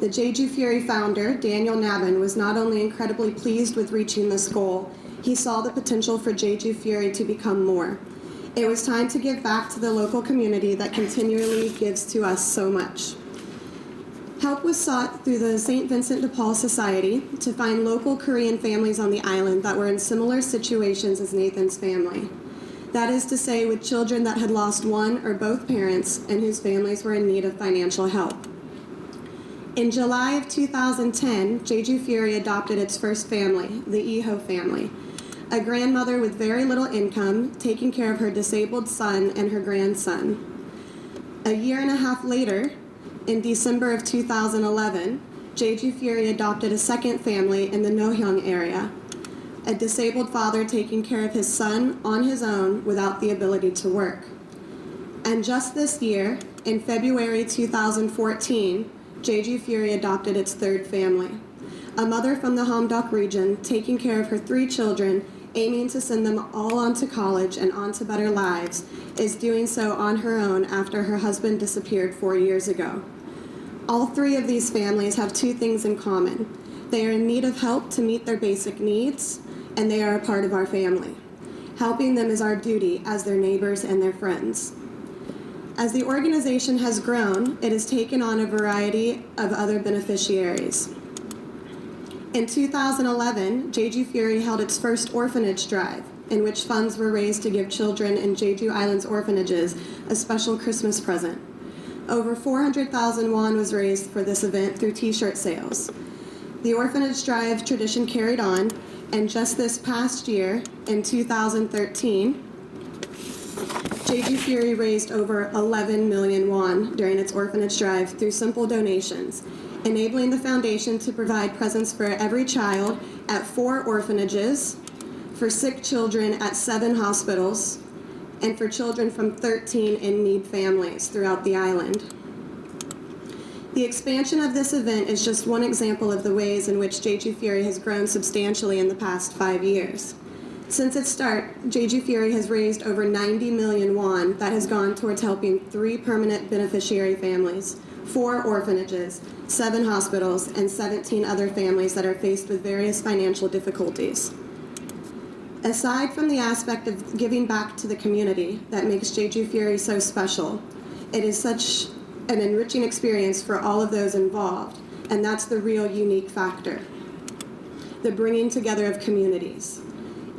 The Jeju Fury founder, Daniel Nabin, was not only incredibly pleased with reaching this goal, he saw the potential for Jeju Fury to become more. It was time to give back to the local community that continually gives to us so much. Help was sought through the St. Vincent de Paul Society to find local Korean families on the island that were in similar situations as Nathan's family. That is to say, with children that had lost one or both parents and whose families were in need of financial help. In July of 2010, Jeju Fury adopted its first family, the Iho family, a grandmother with very little income taking care of her disabled son and her grandson. A year and a half later, in December of 2011, Jeju Fury adopted a second family in the Nohyung area, a disabled father taking care of his son on his own without the ability to work. And just this year, in February 2014, Jeju Fury adopted its 3rd family, a mother from the Hamdok region taking care of her 3 children, aiming to send them all on to college and on to better lives, is doing so on her own after her husband disappeared 4 years ago. All 3 of these families have 2 things in common. They are in need of help to meet their basic needs, and they are a part of our family. Helping them is our duty as their neighbors and their friends. As the organization has grown, it has taken on a variety of other beneficiaries. In 2011, Jeju Fury held its first orphanage drive, in which funds were raised to give children in Jeju Island's orphanages a special Christmas present. Over 400,000 won was raised for this event through t-shirt sales. The orphanage drive tradition carried on, and just this past year, in 2013, Jeju Fury raised over 11 million won during its orphanage drive through simple donations, enabling the foundation to provide presents for every child at 4 orphanages, for sick children at 7 hospitals, and for children from 13 in-need families throughout the island. The expansion of this event is just one example of the ways in which Jeju Fury has grown substantially in the past 5 years. Since its start, Jeju Fury has raised over 90 million won that has gone towards helping 3 permanent beneficiary families, 4 orphanages, 7 hospitals, and 17 other families that are faced with various financial difficulties. Aside from the aspect of giving back to the community that makes Jeju Fury so special, it is such an enriching experience for all of those involved, and that's the real unique factor, the bringing together of communities.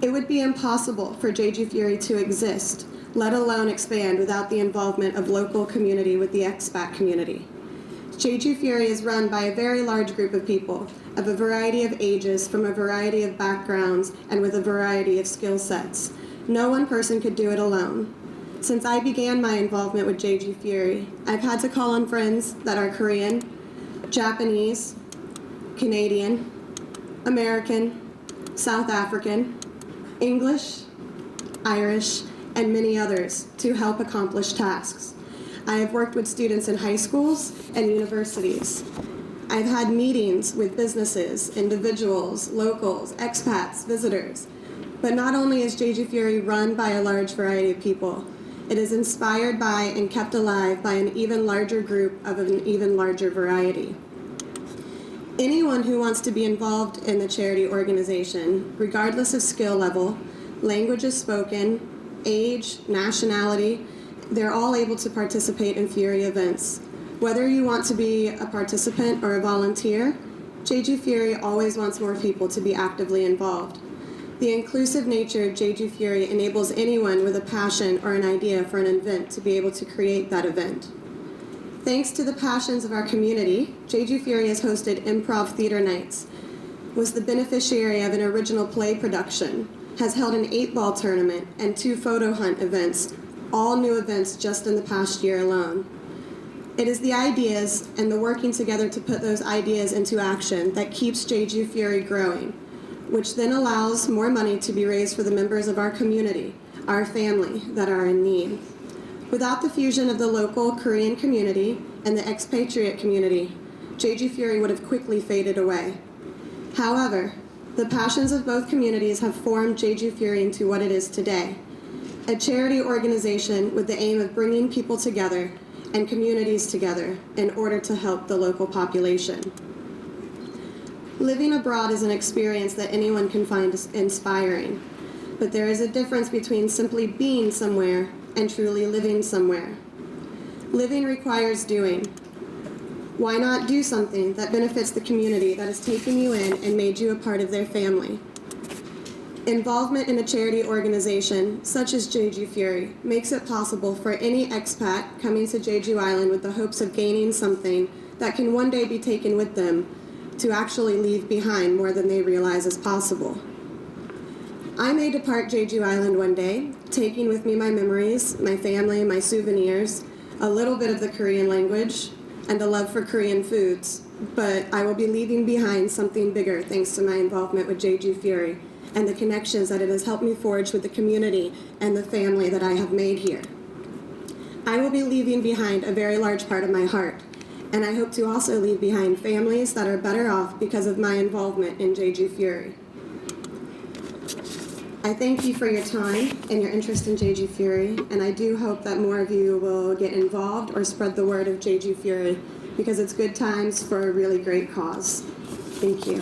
It would be impossible for Jeju Fury to exist, let alone expand, without the involvement of local community with the expat community. Jeju Fury is run by a very large group of people, of a variety of ages, from a variety of backgrounds, and with a variety of skill sets. No one person could do it alone. Since I began my involvement with Jeju Fury, I've had to call on friends that are Korean, Japanese, Canadian, American, South African, English, Irish, and many others to help accomplish tasks. I have worked with students in high schools and universities. I've had meetings with businesses, individuals, locals, expats, visitors. But not only is JG Fury run by a large variety of people, it is inspired by and kept alive by an even larger group of an even larger variety. Anyone who wants to be involved in the charity organization, regardless of skill level, languages spoken, age, nationality, they're all able to participate in Fury events. Whether you want to be a participant or a volunteer, JG Fury always wants more people to be actively involved. The inclusive nature of JG Fury enables anyone with a passion or an idea for an event to be able to create that event. Thanks to the passions of our community, JG Fury has hosted improv theater nights, was the beneficiary of an original play production, has held an 8-ball tournament and 2 photo hunt events, all new events just in the past year alone. It is the ideas and the working together to put those ideas into action that keeps JG Fury growing, which then allows more money to be raised for the members of our community, our family that are in need. Without the fusion of the local Korean community and the expatriate community, JG Fury would have quickly faded away. However, the passions of both communities have formed JG Fury into what it is today, a charity organization with the aim of bringing people together and communities together in order to help the local population. Living abroad is an experience that anyone can find inspiring, but there is a difference between simply being somewhere and truly living somewhere. Living requires doing. Why not do something that benefits the community that has taken you in and made you a part of their family? Involvement in a charity organization, such as JG Fury, makes it possible for any expat coming to Jeju Island with the hopes of gaining something that can one day be taken with them to actually leave behind more than they realize is possible. I may depart Jeju Island one day, taking with me my memories, my family, my souvenirs, a little bit of the Korean language, and a love for Korean foods, but I will be leaving behind something bigger thanks to my involvement with JG Fury and the connections that it has helped me forge with the community and the family that I have made here. I will be leaving behind a very large part of my heart, and I hope to also leave behind families that are better off because of my involvement in JG Fury. I thank you for your time and your interest in JG Fury, and I do hope that more of you will get involved or spread the word of JG Fury because it's good times for a really great cause. Thank you.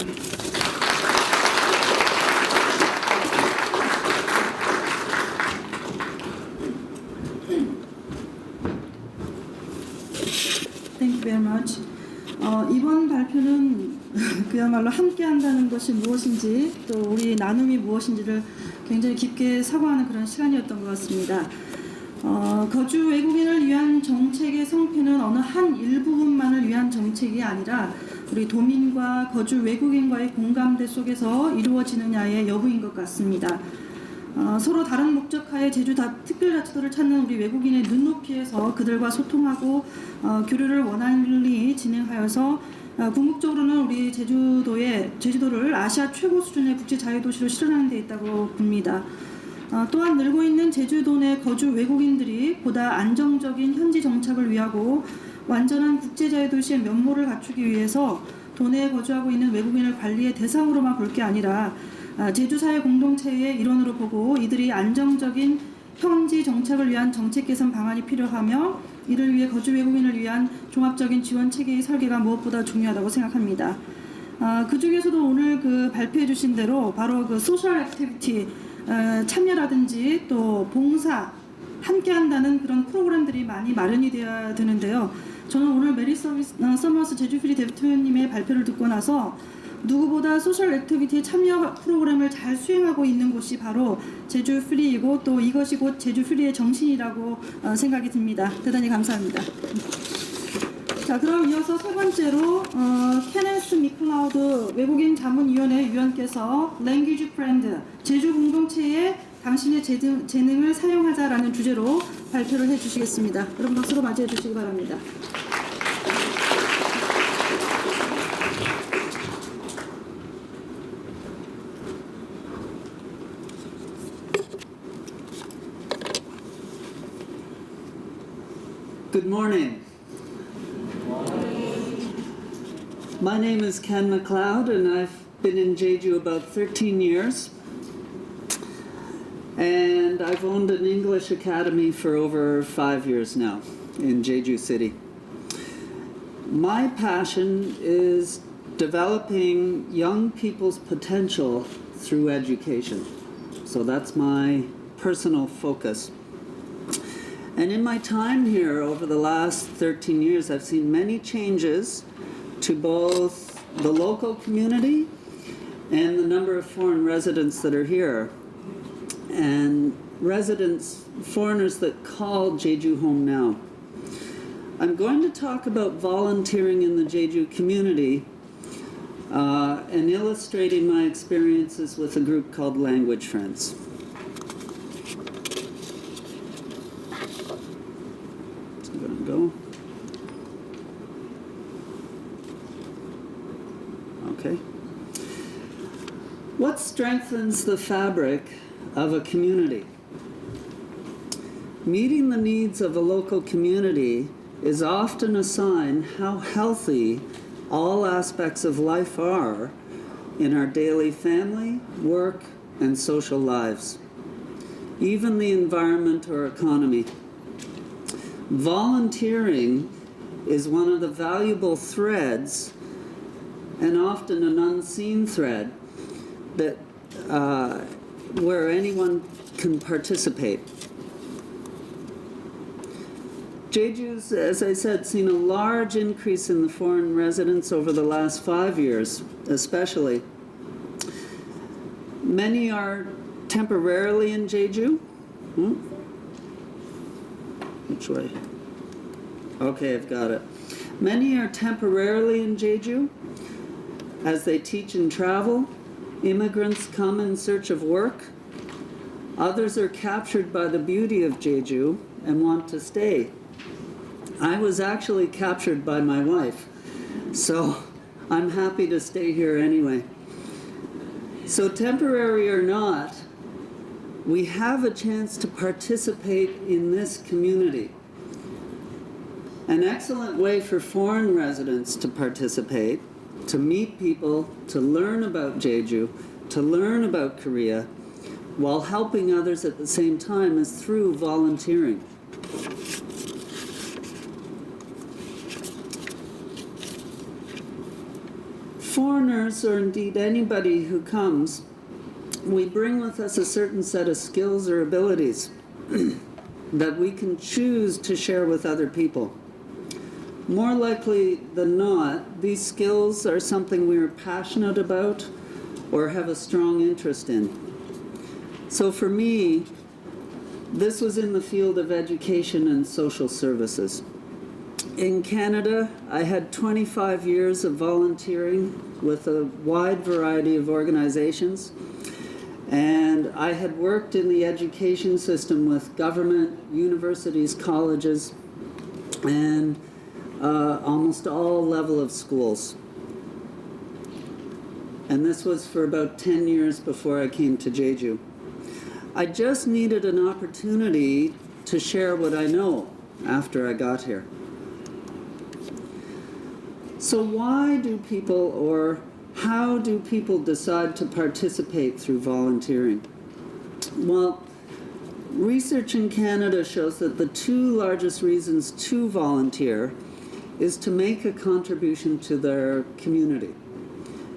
Thank you very much. 이번 발표는 그야말로 함께한다는 것이 무엇인지 또 우리 나눔이 무엇인지를 굉장히 깊게 사고하는 그런 시간이었던 것 같습니다. 거주 외국인을 위한 정책의 성패는 어느 한 일부분만을 위한 정책이 아니라 우리 도민과 거주 외국인과의 공감대 속에서 이루어지느냐의 여부인 것 같습니다. 서로 다른 목적하에 제주 특별자치도를 찾는 우리 외국인의 눈높이에서 그들과 소통하고 교류를 원활히 진행하여서 궁극적으로는 우리 제주도를 아시아 최고 수준의 국제 자유도시로 실현하는 데 있다고 봅니다. 또한 늘고 있는 제주도 내 거주 외국인들이 보다 안정적인 현지 정착을 위하고 완전한 국제 자유도시의 면모를 갖추기 위해서 도내에 거주하고 있는 외국인을 관리의 대상으로만 볼 게 아니라 제주사회 공동체의 일원으로 보고 이들이 안정적인 현지 정착을 위한 정책 개선 방안이 필요하며 이를 위해 거주 외국인을 위한 종합적인 지원 체계의 설계가 무엇보다 중요하다고 생각합니다. 그 중에서도 오늘 그 발표해 주신 대로 바로 그 소셜 액티비티 참여라든지 또 봉사 함께 한다는 그런 프로그램들이 많이 마련이 되어야 되는데요. 저는 오늘 메리 서머스 제주퓨리 대표님의 발표를 듣고 나서 누구보다 소셜 액티비티 참여 프로그램을 잘 수행하고 있는 곳이 바로 제주퓨리이고 또 이것이 곧 제주퓨리의 정신이라고 생각이 듭니다. 대단히 감사합니다. 자, 그럼 이어서 세 번째로 케네스 미클라우드 외국인 자문위원회 위원께서 Language Friend, 제주 공동체에 당신의 재능을 사용하자라는 주제로 발표를 해주시겠습니다. 여러분 박수로 맞이해 주시기 바랍니다. Good morning. My name is Ken McLeod, and I've been in Jeju about 13 years. And I've owned an English academy for over 5 years now in Jeju City. My passion is developing young people's potential through education. So that's my personal focus. And in my time here over the last 13 years, I've seen many changes to both the local community and the number of foreign residents that are here. And foreigners that call Jeju home now. I'm going to talk about volunteering in the Jeju community and illustrating my experiences with a group called Language Friends. So I'm going to go. Okay. What strengthens the fabric of a community? Meeting the needs of a local community is often a sign how healthy all aspects of life are in our daily family, work, and social lives, even the environment or economy. Volunteering is one of the valuable threads, and often an unseen thread, that where anyone can participate. Jeju's, as I said, seen a large increase in the foreign residents over the last 5 years, especially. Many are temporarily in Jeju. Which way? Okay, I've got it. Many are temporarily in Jeju as they teach and travel. Immigrants come in search of work. Others are captured by the beauty of Jeju and want to stay. I was actually captured by my wife, so I'm happy to stay here anyway. So temporary or not, we have a chance to participate in this community. An excellent way for foreign residents to participate, to meet people, to learn about Jeju, to learn about Korea, while helping others at the same time is through volunteering. Foreigners, or indeed anybody who comes, we bring with us a certain set of skills or abilities that we can choose to share with other people. More likely than not, these skills are something we are passionate about or have a strong interest in. So for me, this was in the field of education and social services. In Canada, I had 25 years of volunteering with a wide variety of organizations, and I had worked in the education system with government, universities, colleges, and almost all level of schools. And this was for about 10 years before I came to Jeju. I just needed an opportunity to share what I know after I got here. So why do people, or how do people decide to participate through volunteering? Well, research in Canada shows that the two largest reasons to volunteer is to make a contribution to their community,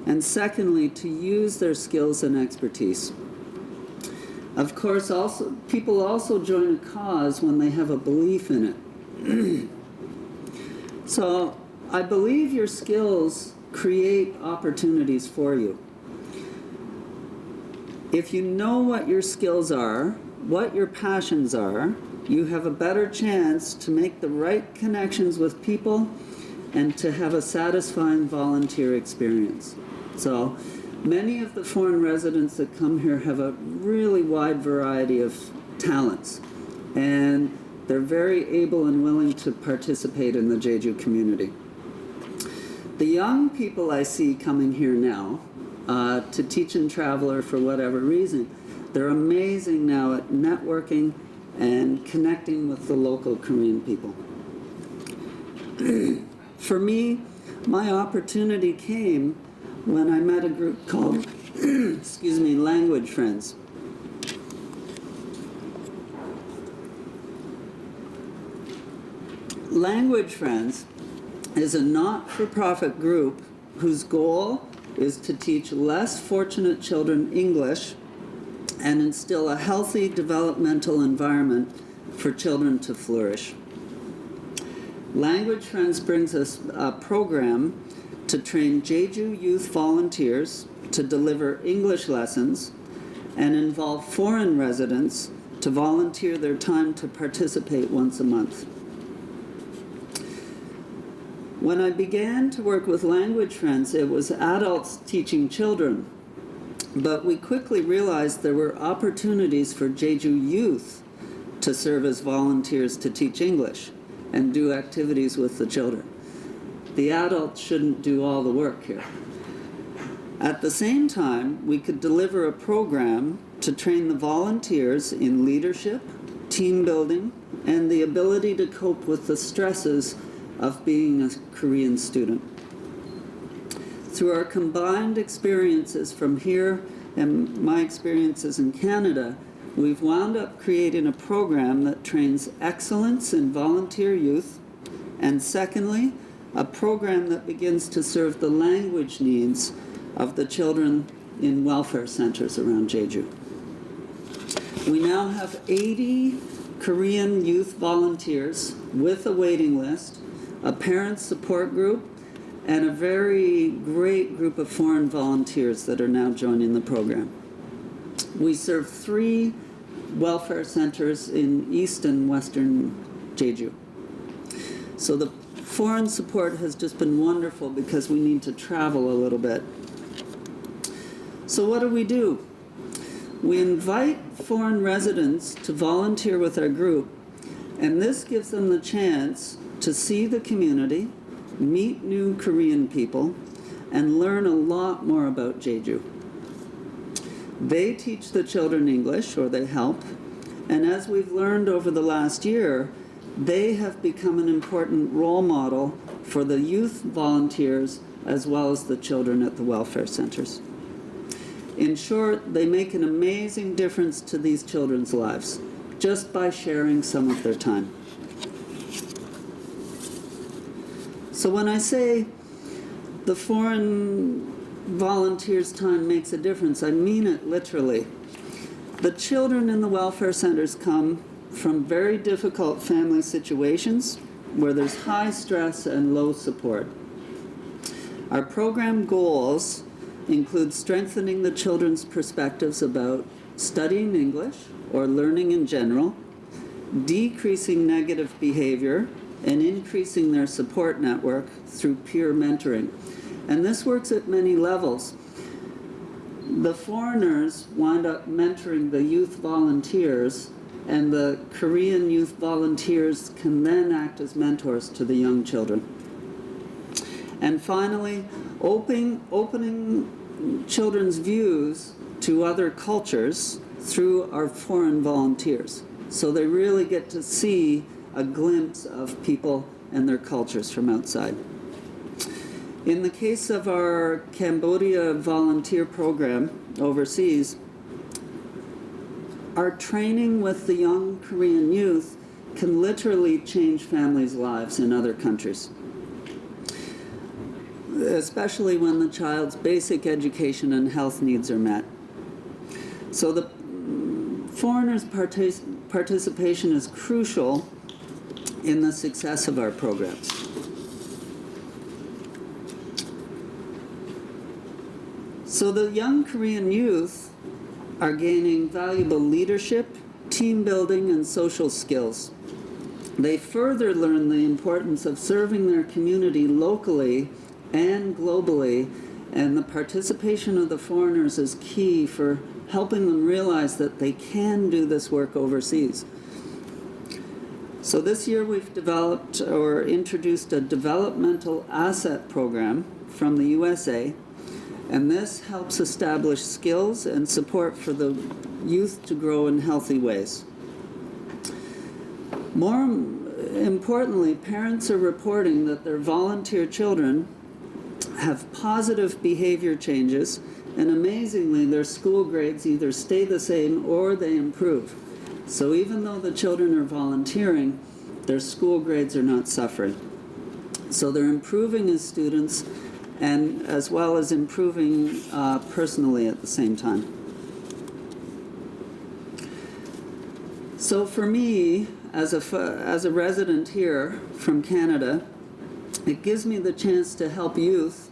and secondly, to use their skills and expertise. Of course, people also join a cause when they have a belief in it. So I believe your skills create opportunities for you. If you know what your skills are, what your passions are, you have a better chance to make the right connections with people and to have a satisfying volunteer experience. So many of the foreign residents that come here have a really wide variety of talents, and they're very able and willing to participate in the Jeju community. The young people I see coming here now to teach and travel, or for whatever reason, they're amazing now at networking and connecting with the local Korean people. For me, my opportunity came when I met a group called, excuse me, Language Friends. Language Friends is a not-for-profit group whose goal is to teach less fortunate children English and instill a healthy developmental environment for children to flourish. Language Friends brings us a program to train Jeju youth volunteers to deliver English lessons and involve foreign residents to volunteer their time to participate once a month. When I began to work with Language Friends, it was adults teaching children, but we quickly realized there were opportunities for Jeju youth to serve as volunteers to teach English and do activities with the children. The adults shouldn't do all the work here. At the same time, we could deliver a program to train the volunteers in leadership, team building, and the ability to cope with the stresses of being a Korean student. Through our combined experiences from here and my experiences in Canada, we've wound up creating a program that trains excellence in volunteer youth, and secondly, a program that begins to serve the language needs of the children in welfare centers around Jeju. We now have 80 Korean youth volunteers with a waiting list, a parent support group, and a very great group of foreign volunteers that are now joining the program. We serve 3 welfare centers in east and western Jeju. So the foreign support has just been wonderful because we need to travel a little bit. So what do? We invite foreign residents to volunteer with our group, and this gives them the chance to see the community, meet new Korean people, and learn a lot more about Jeju. They teach the children English, or they help, and as we've learned over the last year, they have become an important role model for the youth volunteers as well as the children at the welfare centers. In short, they make an amazing difference to these children's lives just by sharing some of their time. So when I say the foreign volunteers' time makes a difference, I mean it literally. The children in the welfare centers come from very difficult family situations where there's high stress and low support. Our program goals include strengthening the children's perspectives about studying English or learning in general, decreasing negative behavior, and increasing their support network through peer mentoring. And this works at many levels. The foreigners wind up mentoring the youth volunteers, and the Korean youth volunteers can then act as mentors to the young children. And finally, opening children's views to other cultures through our foreign volunteers. So they really get to see a glimpse of people and their cultures from outside. In the case of our Cambodia volunteer program overseas, our training with the young Korean youth can literally change families' lives in other countries, especially when the child's basic education and health needs are met. So the foreigners' participation is crucial in the success of our programs. So the young Korean youth are gaining valuable leadership, team building, and social skills. They further learn the importance of serving their community locally and globally, and the participation of the foreigners is key for helping them realize that they can do this work overseas. So this year we've developed or introduced a developmental asset program from the USA, and this helps establish skills and support for the youth to grow in healthy ways. importantly, parents are reporting that their volunteer children have positive behavior changes, and amazingly, their school grades either stay the same or they improve. So even though the children are volunteering, their school grades are not suffering. So they're improving as students and as well as improving personally at the same time. So for me, as a resident here from Canada, it gives me the chance to help youth,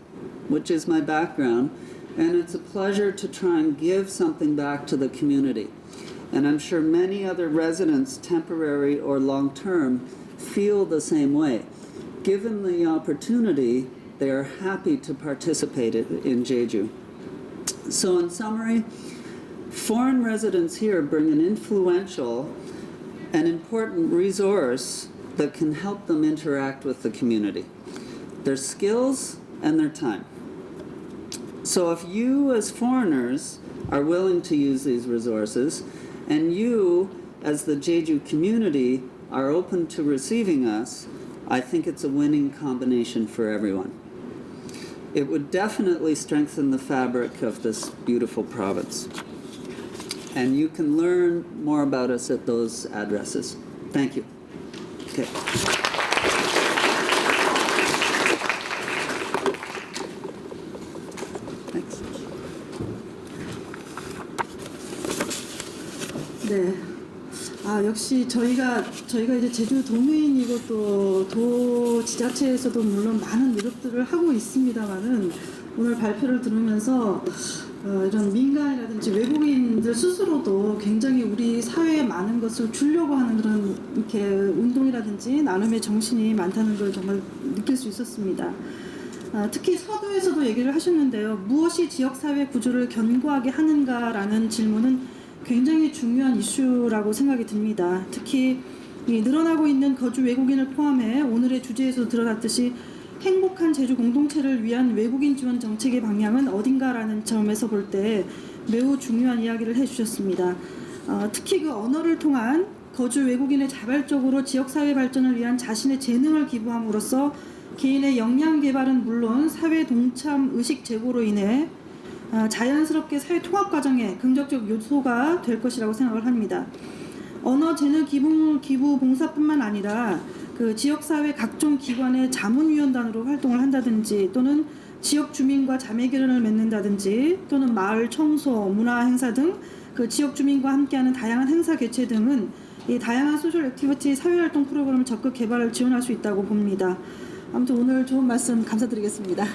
which is my background, and it's a pleasure to try and give something back to the community. And I'm sure many other residents, temporary or long-term, feel the same way. Given the opportunity, they are happy to participate in Jeju. So in summary, foreign residents here bring an influential and important resource that can help them interact with the community. Their skills and their time. So if you as foreigners are willing to use these resources, and you as the Jeju community are open to receiving us, I think it's a winning combination for everyone. It would definitely strengthen the fabric of this beautiful province. And you can learn more about us at those addresses. Thank you. Okay. Thanks. 네. 역시 저희가 이제 제주 도민이고 또 도 지자체에서도 물론 많은 노력들을 하고 있습니다만은 오늘 발표를 들으면서 이런 민간이라든지 외국인들 스스로도 굉장히 우리 사회에 많은 것을 주려고 하는 그런 이렇게 운동이라든지 나눔의 정신이 많다는 걸 정말 느낄 수 있었습니다. 특히 서두에서도 얘기를 하셨는데요. 무엇이 지역사회 구조를 견고하게 하는가라는 질문은 굉장히 중요한 이슈라고 생각이 듭니다. 특히 이 늘어나고 있는 거주 외국인을 포함해 오늘의 주제에서 드러났듯이 행복한 제주 공동체를 위한 외국인 지원 정책의 방향은 어딘가라는 점에서 볼 때 매우 중요한 이야기를 해주셨습니다. 특히 그 언어를 통한 거주 외국인의 자발적으로 지역사회 발전을 위한 자신의 재능을 기부함으로써 개인의 역량 개발은 물론 사회 동참 의식 제고로 인해 자연스럽게 사회 통합 과정에 긍정적 요소가 될 것이라고 생각을 합니다. 언어 재능 기부 봉사뿐만 아니라 그 지역사회 각종 기관의 자문위원단으로 활동을 한다든지 또는 지역 주민과 자매 결연을 맺는다든지 또는 마을 청소, 문화 행사 등 그 지역 주민과 함께하는 다양한 행사 개최 등은 이 다양한 소셜 액티비티 사회활동 프로그램을 적극 개발을 지원할 수 있다고 봅니다. 아무튼 오늘 좋은 말씀 감사드리겠습니다.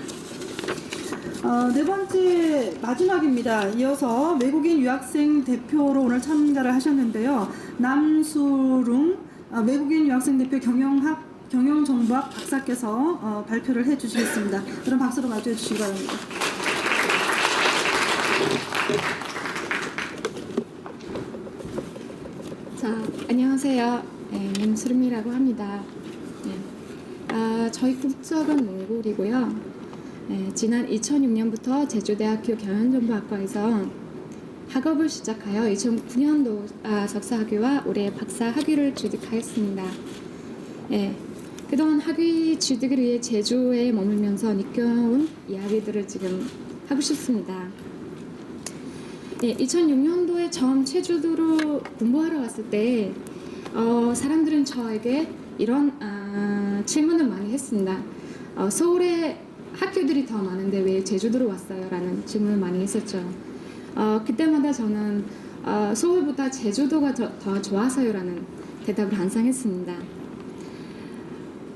네 번째 마지막입니다. 이어서 외국인 유학생 대표로 오늘 참가를 하셨는데요. 남수룽 외국인 유학생 대표 경영정보학 박사께서 발표를 해주시겠습니다. 그럼 박수로 마주해 주시기 바랍니다. 자, 안녕하세요. 네, 남수룽이라고 합니다. 네. 저희 국적은 몽골이고요. 네, 지난 2006년부터 제주대학교 경영정보학과에서 학업을 시작하여 2009년도 석사학위와 올해 박사학위를 취득하였습니다. 네, 그동안 학위 취득을 위해 제주에 머물면서 느껴온 이야기들을 지금 하고 싶습니다. 네, 2006년도에 처음 제주도로 공부하러 왔을 때 사람들은 저에게 이런 질문을 많이 했습니다. 서울에 학교들이 더 많은데 왜 제주도로 왔어요? 라는 질문을 많이 했었죠. 그때마다 저는 서울보다 제주도가 더 좋아서요 라는 대답을 항상 했습니다.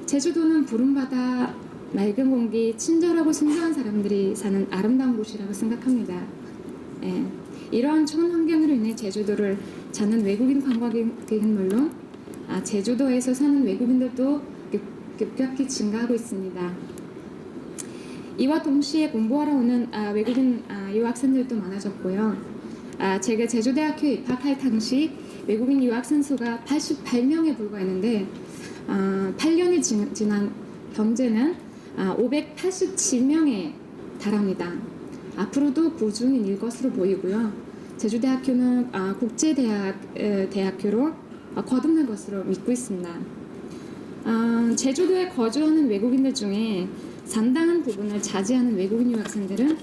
제주도는 푸른 바다, 맑은 공기, 친절하고 순수한 사람들이 사는 아름다운 곳이라고 생각합니다. 예, 이러한 좋은 환경으로 인해 제주도를 찾는 외국인 관광객은 물론 제주도에서 사는 외국인들도 급격히 증가하고 있습니다. 이와 동시에 공부하러 오는 외국인 유학생들도 많아졌고요. 제가 제주대학교에 입학할 당시 외국인 유학생 수가 88명에 불과했는데 8년이 지난 현재는 587명에 달합니다. 앞으로도 꾸준히 늘 것으로 보이고요. 제주대학교는 국제대학교로 거듭날 것으로 믿고 있습니다. 제주도에 거주하는 외국인들 중에 상당한 부분을 차지하는 외국인 유학생들은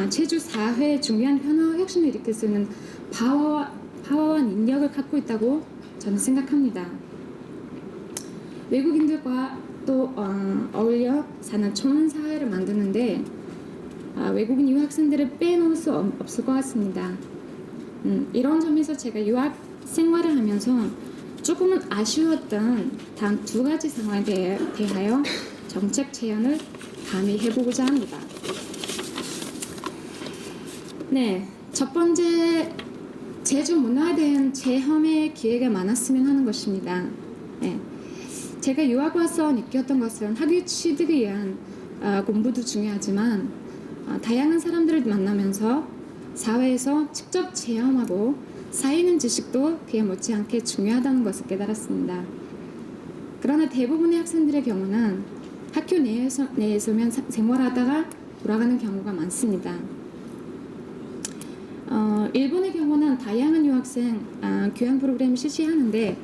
제주 사회의 중요한 변화와 혁신을 일으킬 수 있는 파워와 능력을 갖고 있다고 저는 생각합니다. 외국인들과 또 어울려 사는 좋은 사회를 만드는데 외국인 유학생들을 빼놓을 수 없을 것 같습니다. 이런 점에서 제가 유학 생활을 하면서 조금은 아쉬웠던 단 2가지 상황에 대하여 정책 제안을 감히 해보고자 합니다. 네, 첫 번째, 제주 문화에 대한 체험의 기회가 많았으면 하는 것입니다. 네, 제가 유학 와서 느꼈던 것은 학위 취득에 의한 공부도 중요하지만 다양한 사람들을 만나면서 사회에서 직접 체험하고 쌓이는 지식도 그에 못지않게 중요하다는 것을 깨달았습니다. 그러나 대부분의 학생들의 경우는 학교 내에서만 생활하다가 돌아가는 경우가 많습니다. 일본의 경우는 다양한 유학생 교양 프로그램을 실시하는데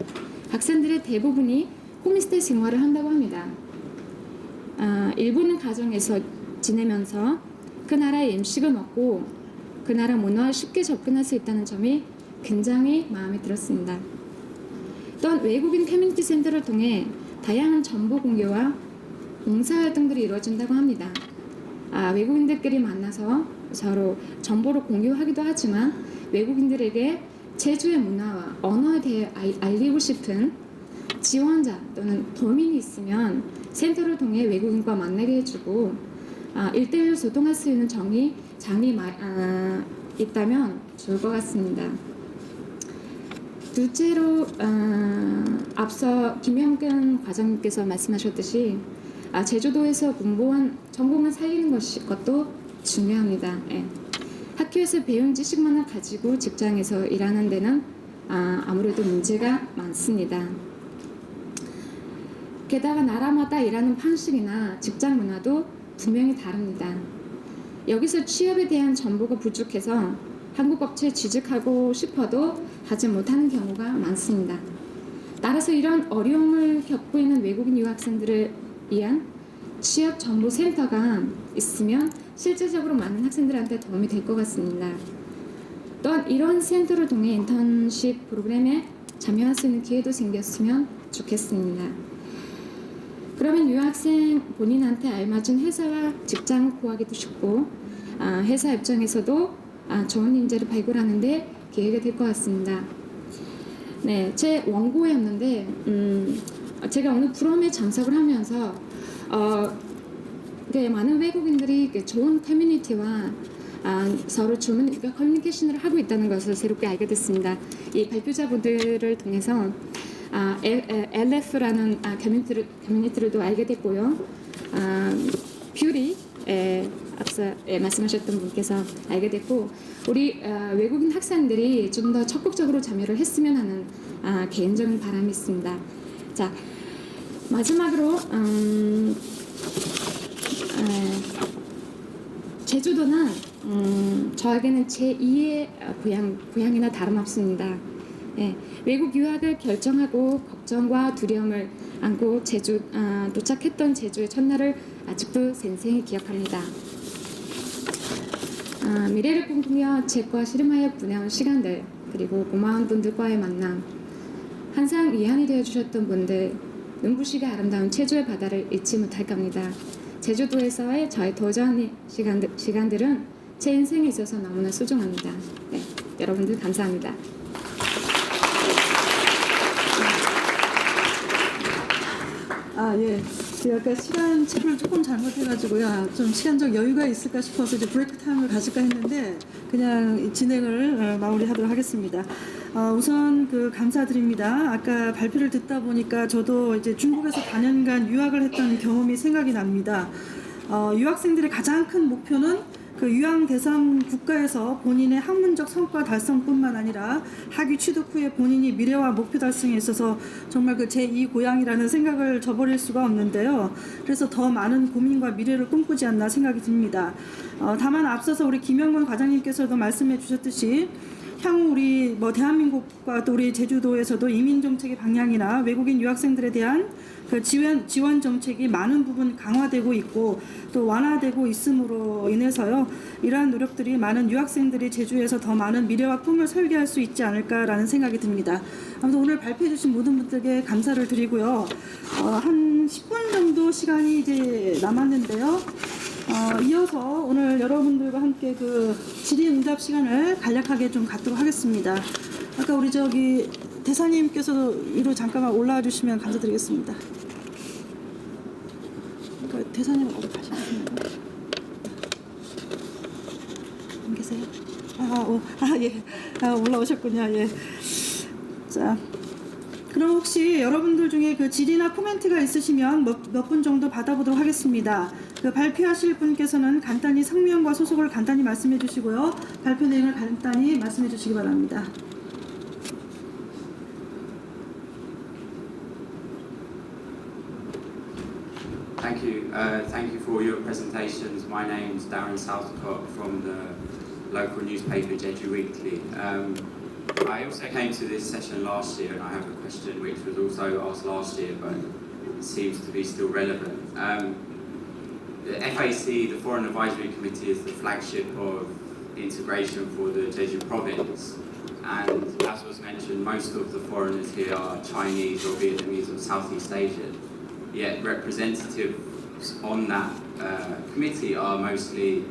학생들의 대부분이 홈스테이 생활을 한다고 합니다. 일본은 가정에서 지내면서 그 나라의 음식을 먹고 그 나라 문화에 쉽게 접근할 수 있다는 점이 굉장히 마음에 들었습니다. 또한 외국인 커뮤니티 센터를 통해 다양한 정보 공유와 봉사활동들이 이루어진다고 합니다. 외국인들끼리 만나서 서로 정보를 공유하기도 하지만 외국인들에게 제주의 문화와 언어에 대해 알리고 싶은 지원자 또는 도민이 있으면 센터를 통해 외국인과 만나게 해주고 1대1로 소통할 수 있는 장이 있다면 좋을 것 같습니다. 둘째로 앞서 김영근 과장님께서 말씀하셨듯이 제주도에서 공부한 전공을 살리는 것도 중요합니다. 예. 학교에서 배운 지식만을 가지고 직장에서 일하는 데는 아무래도 문제가 많습니다. 게다가 나라마다 일하는 방식이나 직장 문화도 분명히 다릅니다. 여기서 취업에 대한 정보가 부족해서 한국 업체에 취직하고 싶어도 하지 못하는 경우가 많습니다. 따라서 이런 어려움을 겪고 있는 외국인 유학생들을 위한 취업 정보 센터가 있으면 실질적으로 많은 학생들한테 도움이 될 것 같습니다. 또한 이런 센터를 통해 인턴십 프로그램에 참여할 수 있는 기회도 생겼으면 좋겠습니다. 그러면 유학생 본인한테 알맞은 회사와 직장 구하기도 쉽고 회사 입장에서도 좋은 인재를 발굴하는데 기회가 될 것 같습니다. 네, 제 원고였는데 제가 어느 프롬에 참석을 하면서 많은 외국인들이 좋은 커뮤니티와 서로 좋은 커뮤니케이션을 하고 있다는 것을 새롭게 알게 됐습니다. 이 발표자분들을 통해서 LF라는 커뮤니티를도 알게 됐고요. 뷰리 앞서 말씀하셨던 분께서 알게 됐고 우리 외국인 학생들이 좀 더 적극적으로 참여를 했으면 하는 개인적인 바람이 있습니다. 자, 마지막으로 제주도는 저에게는 제2의 고향이나 다름없습니다. 예, 외국 유학을 결정하고 걱정과 두려움을 안고 도착했던 제주의 첫날을 아직도 생생히 기억합니다. 미래를 꿈꾸며 책과 씨름하여 보내온 시간들 그리고 고마운 분들과의 만남 항상 위안이 되어주셨던 분들 눈부시게 아름다운 제주의 바다를 잊지 못할 겁니다. 제주도에서의 저의 도전 시간들은 제 인생에 있어서 너무나 소중합니다. 네, 여러분들 감사합니다. 예. 제가 아까 시간차를 조금 잘못해가지고요. 좀 시간적 여유가 있을까 싶어서 이제 브레이크 타임을 가질까 했는데 그냥 진행을 마무리하도록 하겠습니다. 우선 감사드립니다. 아까 발표를 듣다 보니까 저도 이제 중국에서 4년간 유학을 했던 경험이 생각이 납니다. 유학생들의 가장 큰 목표는 그 유학 대상 국가에서 본인의 학문적 성과 달성뿐만 아니라 학위 취득 후에 본인이 미래와 목표 달성에 있어서 정말 제2 고향이라는 생각을 저버릴 수가 없는데요. 그래서 더 많은 고민과 미래를 꿈꾸지 않나 생각이 듭니다. 다만 앞서서 우리 김영근 과장님께서도 말씀해 주셨듯이 향후 우리 대한민국과 또 우리 제주도에서도 이민 정책의 방향이나 외국인 유학생들에 대한 그 지원 정책이 많은 부분 강화되고 있고 또 완화되고 있음으로 인해서요, 이러한 노력들이 많은 유학생들이 제주에서 더 많은 미래와 꿈을 설계할 수 있지 않을까라는 생각이 듭니다. 아무튼 오늘 발표해 주신 모든 분들께 감사를 드리고요. 한 10분 정도 시간이 이제 남았는데요. 이어서 오늘 여러분들과 함께 그 질의응답 시간을 간략하게 좀 갖도록 하겠습니다. 아까 우리 대사님께서 위로 잠깐만 올라와 주시면 감사드리겠습니다. 대사님 어디 가시나요? 안 계세요? 예. 올라오셨군요. 예. 자, 그럼 혹시 여러분들 중에 그 질의나 코멘트가 있으시면 몇 분 정도 받아보도록 하겠습니다. 그 발표하실 분께서는 간단히 성명과 소속을 간단히 말씀해 주시고요. 발표 내용을 간단히 말씀해 주시기 바랍니다. Thank you for your presentations. My name's Darren Southcott from the local newspaper Jeju Weekly. I also came to this session last year, and I have a question which was also asked last year, but seems to be still relevant. The FAC, the Foreign Advisory Committee, is the flagship of integration for the Jeju province. And as was mentioned, most of the foreigners here are Chinese or Vietnamese or Southeast Asian. Yet representatives on that committee are mostly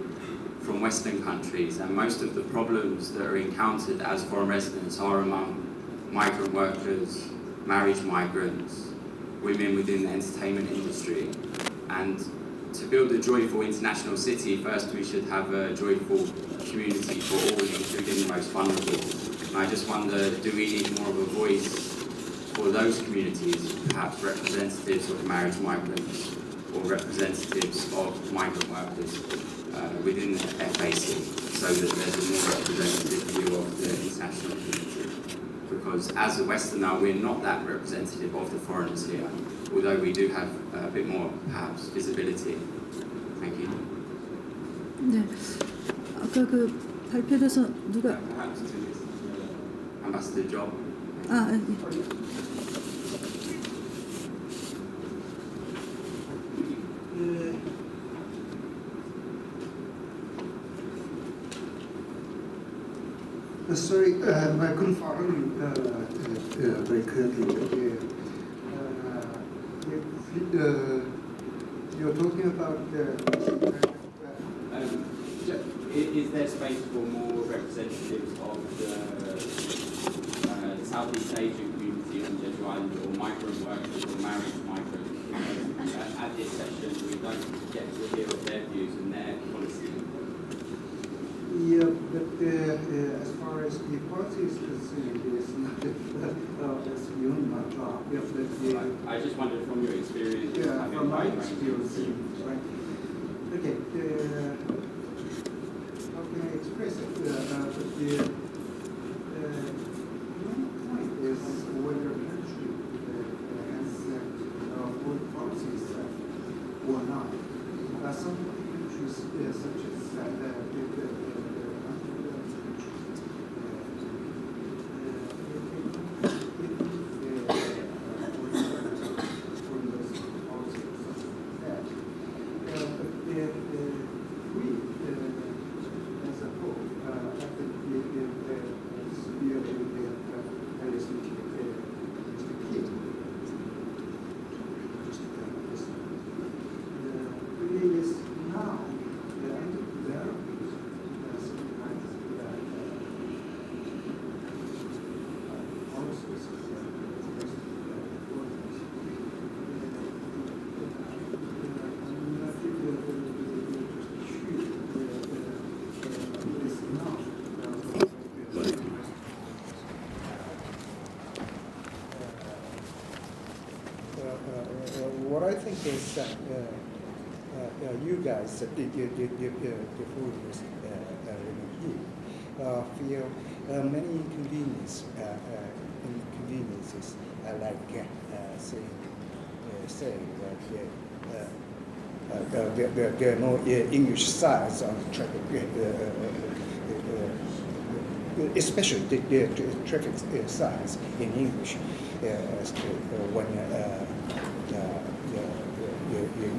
from Western countries, and most of the problems that are encountered as foreign residents are among migrant workers, marriage migrants, women within the entertainment industry. And to build a joyful international city, first we should have a joyful community for all, including the most vulnerable. And I just wonder, do we need more of a voice for those communities, perhaps representatives of marriage migrants or representatives of migrant workers within the FAC, so that there's a more representative view of the international community? Because as a Westerner, we're not that representative of the foreigners here, although we do have a bit more, perhaps, visibility. Thank you. 네. 아까 그 발표돼서 누가 Perhaps to Ambassador Job. Sorry, I couldn't follow you very clearly. You're talking about Is there space for more representatives of the Southeast Asian community on Jeju Island, or migrant workers or marriage migrants? Because at this session we don't get to hear of their views and their policy. Yeah, but as far as the policy is concerned, it's not that's beyond my job. Yeah, but I just wondered from your experience, yeah, having from my wide ranging experience, right? Okay, how can I express it? But the main point is whether a country has foreign policies or not. Some countries, such as what I think is that you guys, the foreigners living here, feel many inconveniences, like saying that there are no English signs on the traffic especially the traffic signs in English, when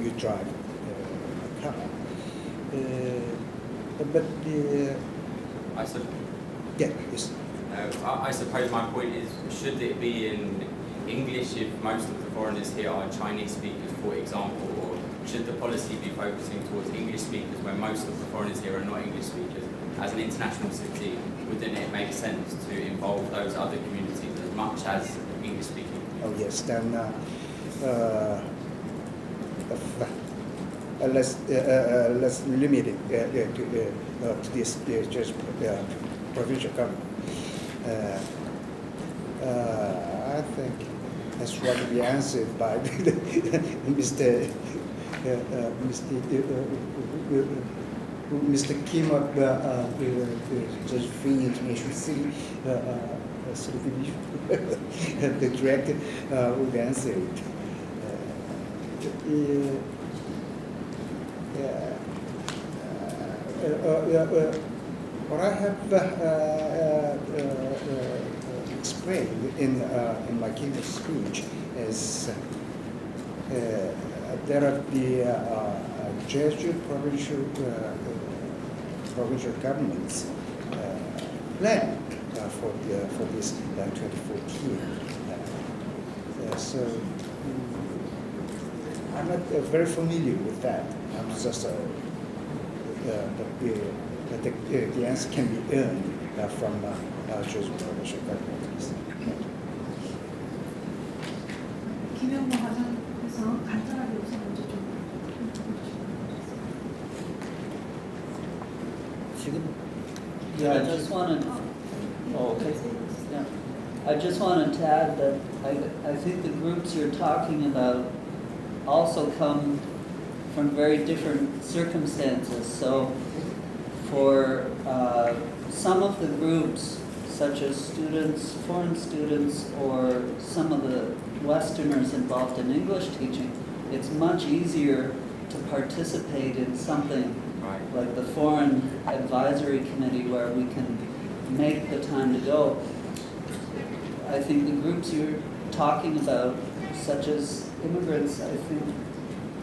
you drive a car. But I sup- yeah, it's, I suppose my point is, should it be in English if most of the foreigners here are Chinese speakers, for example, or should the policy be focusing towards English speakers when most of the foreigners here are not English speakers? As an international city, wouldn't it make sense to involve those other communities as much as English speaking? oh yes, then let's limit it to this just provincial government. I think that's what we answered by Mr. Kim of Judge Free International City, the director would answer it. What I have explained in my keynote speech is there are the Jeju provincial governments plan for this 2014. So I'm not very familiar with that. I'm just the answer can be earned from Jeju provincial governments. 김영모 과장께서 간단하게 우선 먼저 좀 Yeah, I just wanted. Oh, okay. Yeah. I just wanted to add that I think the groups you're talking about also come from very different circumstances. So for some of the groups, such as students, foreign students, or some of the Westerners involved in English teaching, it's much easier to participate in something like the Foreign Advisory Committee where we can make the time to go. I think the groups you're talking about, such as immigrants, I think,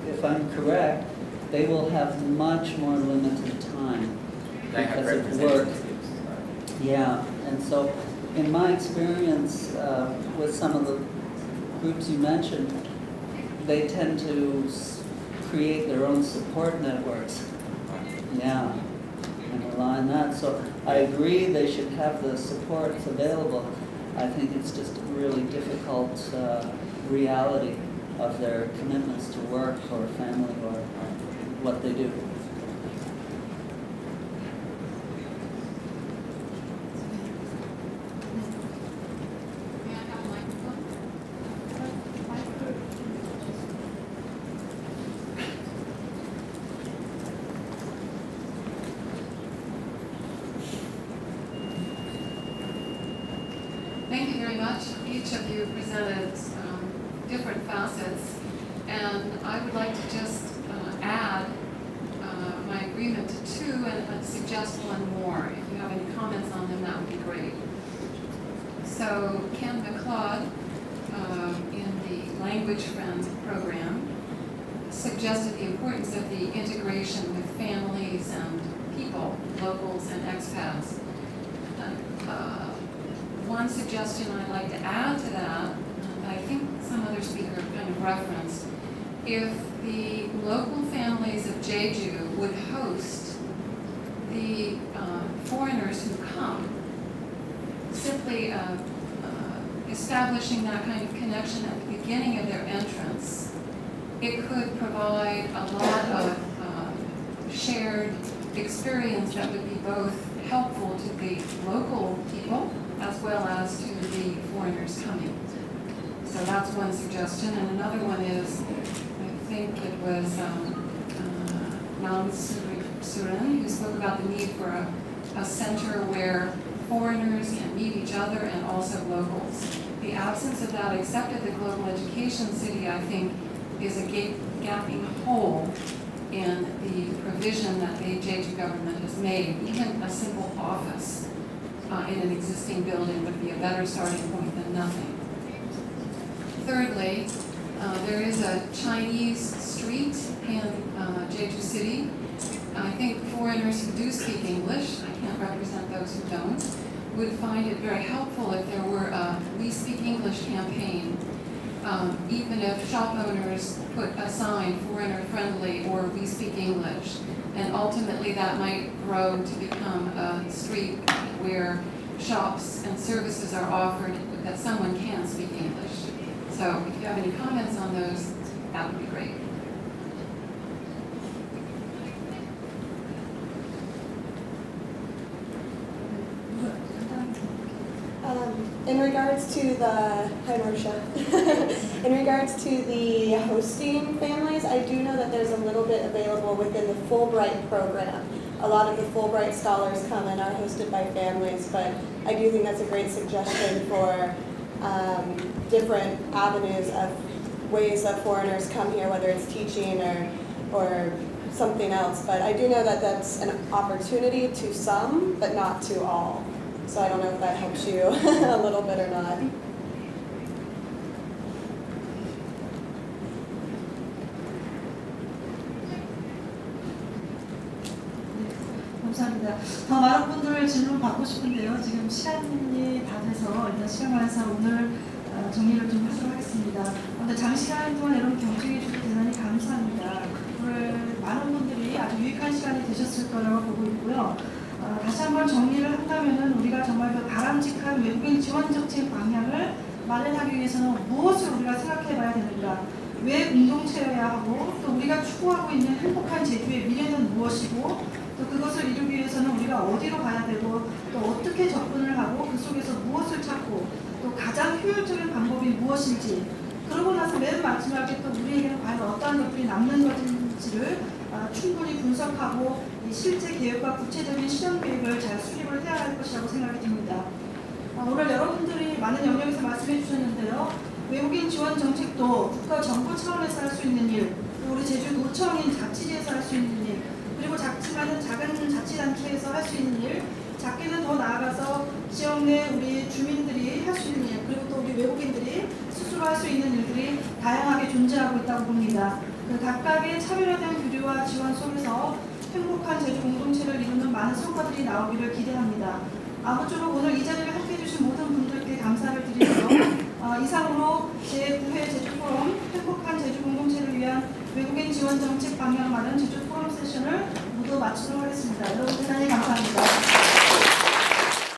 if I'm correct, they will have much more limited time They have because of work. representatives. Yeah, and so in my experience with some of the groups you mentioned, they tend to create their own support networks. Yeah, and rely on that. So I agree they should have the supports available. I think it's just a really difficult reality of their commitments to work or family or what they do. May I have a microphone? Thank you very much. Each of you presented different facets, and I would like to just add my agreement to two and suggest one more. If you have any comments on them, that would be great. So Ken McLeod, in the Language Friends program, suggested the importance of the integration with families and people, locals and expats. One suggestion I'd like to add to that, I think some other speaker kind of referenced, if the local families of Jeju would host the foreigners who come, simply establishing that kind of connection at the beginning of their entrance, it could provide a lot of shared experience that would be both helpful to the local people as well as to the foreigners coming. So that's one suggestion. And another one is, I think it was Nam Surin who spoke about the need for a center where foreigners can meet each other and also locals. The absence of that, except at the Global Education City, I think, is a gaping hole in the provision that the Jeju government has made. Even a simple office in an existing building would be a better starting point than nothing. Thirdly, there is a Chinese street in Jeju City. I think foreigners who do speak English, I can't represent those who don't, would find it very helpful if there were a We Speak English campaign. Even if shop owners put a sign, foreigner friendly or We Speak English, and ultimately that might grow to become a street where shops and services are offered that someone can speak English. So if you have any comments on those, that would be great. In regards to the, hi Marcia. In regards to the hosting families, I do know that there's a little bit available within the Fulbright program. A lot of the Fulbright scholars come and are hosted by families, but I do think that's a great suggestion for different avenues of ways that foreigners come here, whether it's teaching or something else. But I do know that that's an opportunity to some, but not to all. So I don't know if that helps you a little bit or not. 감사합니다. 더 많은 분들 질문 받고 싶은데요. 지금 시간이 다 돼서 일단 시간 관계상 오늘 정리를 좀 하도록 하겠습니다. 근데 장시간 동안 여러분 경청해 주셔서 대단히 감사합니다. 오늘 많은 분들이 아주 유익한 시간이 되셨을 거라고 보고 있고요. 다시 한번 정리를 한다면은 우리가 정말 그 바람직한 외국인 지원 정책 방향을 마련하기 위해서는 무엇을 우리가 생각해 봐야 되는가? 왜 공동체여야 하고 또 우리가 추구하고 있는 행복한 제주의 미래는 무엇이고 또 그것을 이루기 위해서는 우리가 어디로 가야 되고 또 어떻게 접근을 하고 그 속에서 무엇을 찾고 또 가장 효율적인 방법이 무엇인지 그러고 나서 맨 마지막에 또 우리에게는 과연 어떠한 것들이 남는 것인지를 충분히 분석하고 이 실제 계획과 구체적인 실현 계획을 잘 수립을 해야 할 것이라고 생각이 듭니다. 오늘 여러분들이 많은 영역에서 말씀해 주셨는데요. 외국인 지원 정책도 국가 정부 차원에서 할 수 있는 일, 또 우리 제주도청인 자치제에서 할 수 있는 일, 그리고 작지만은 작은 자치단체에서 할 수 있는 일, 작게는 더 나아가서 지역 내 우리 주민들이 할 수 있는 일, 그리고 또 우리 외국인들이 스스로 할 수 있는 일들이 다양하게 존재하고 있다고 봅니다. 그 각각의 차별화된 교류와 지원 속에서 행복한 제주 공동체를 이루는 많은 성과들이 나오기를 기대합니다. 아무쪼록 오늘 이 자리를 함께해 주신 모든 분들께 감사를 드리고요. 이상으로 제9회 제주포럼 행복한 제주 공동체를 위한 외국인 지원 정책 방향을 말하는 제주 포럼 세션을 모두 마치도록 하겠습니다. 여러분 대단히 감사합니다.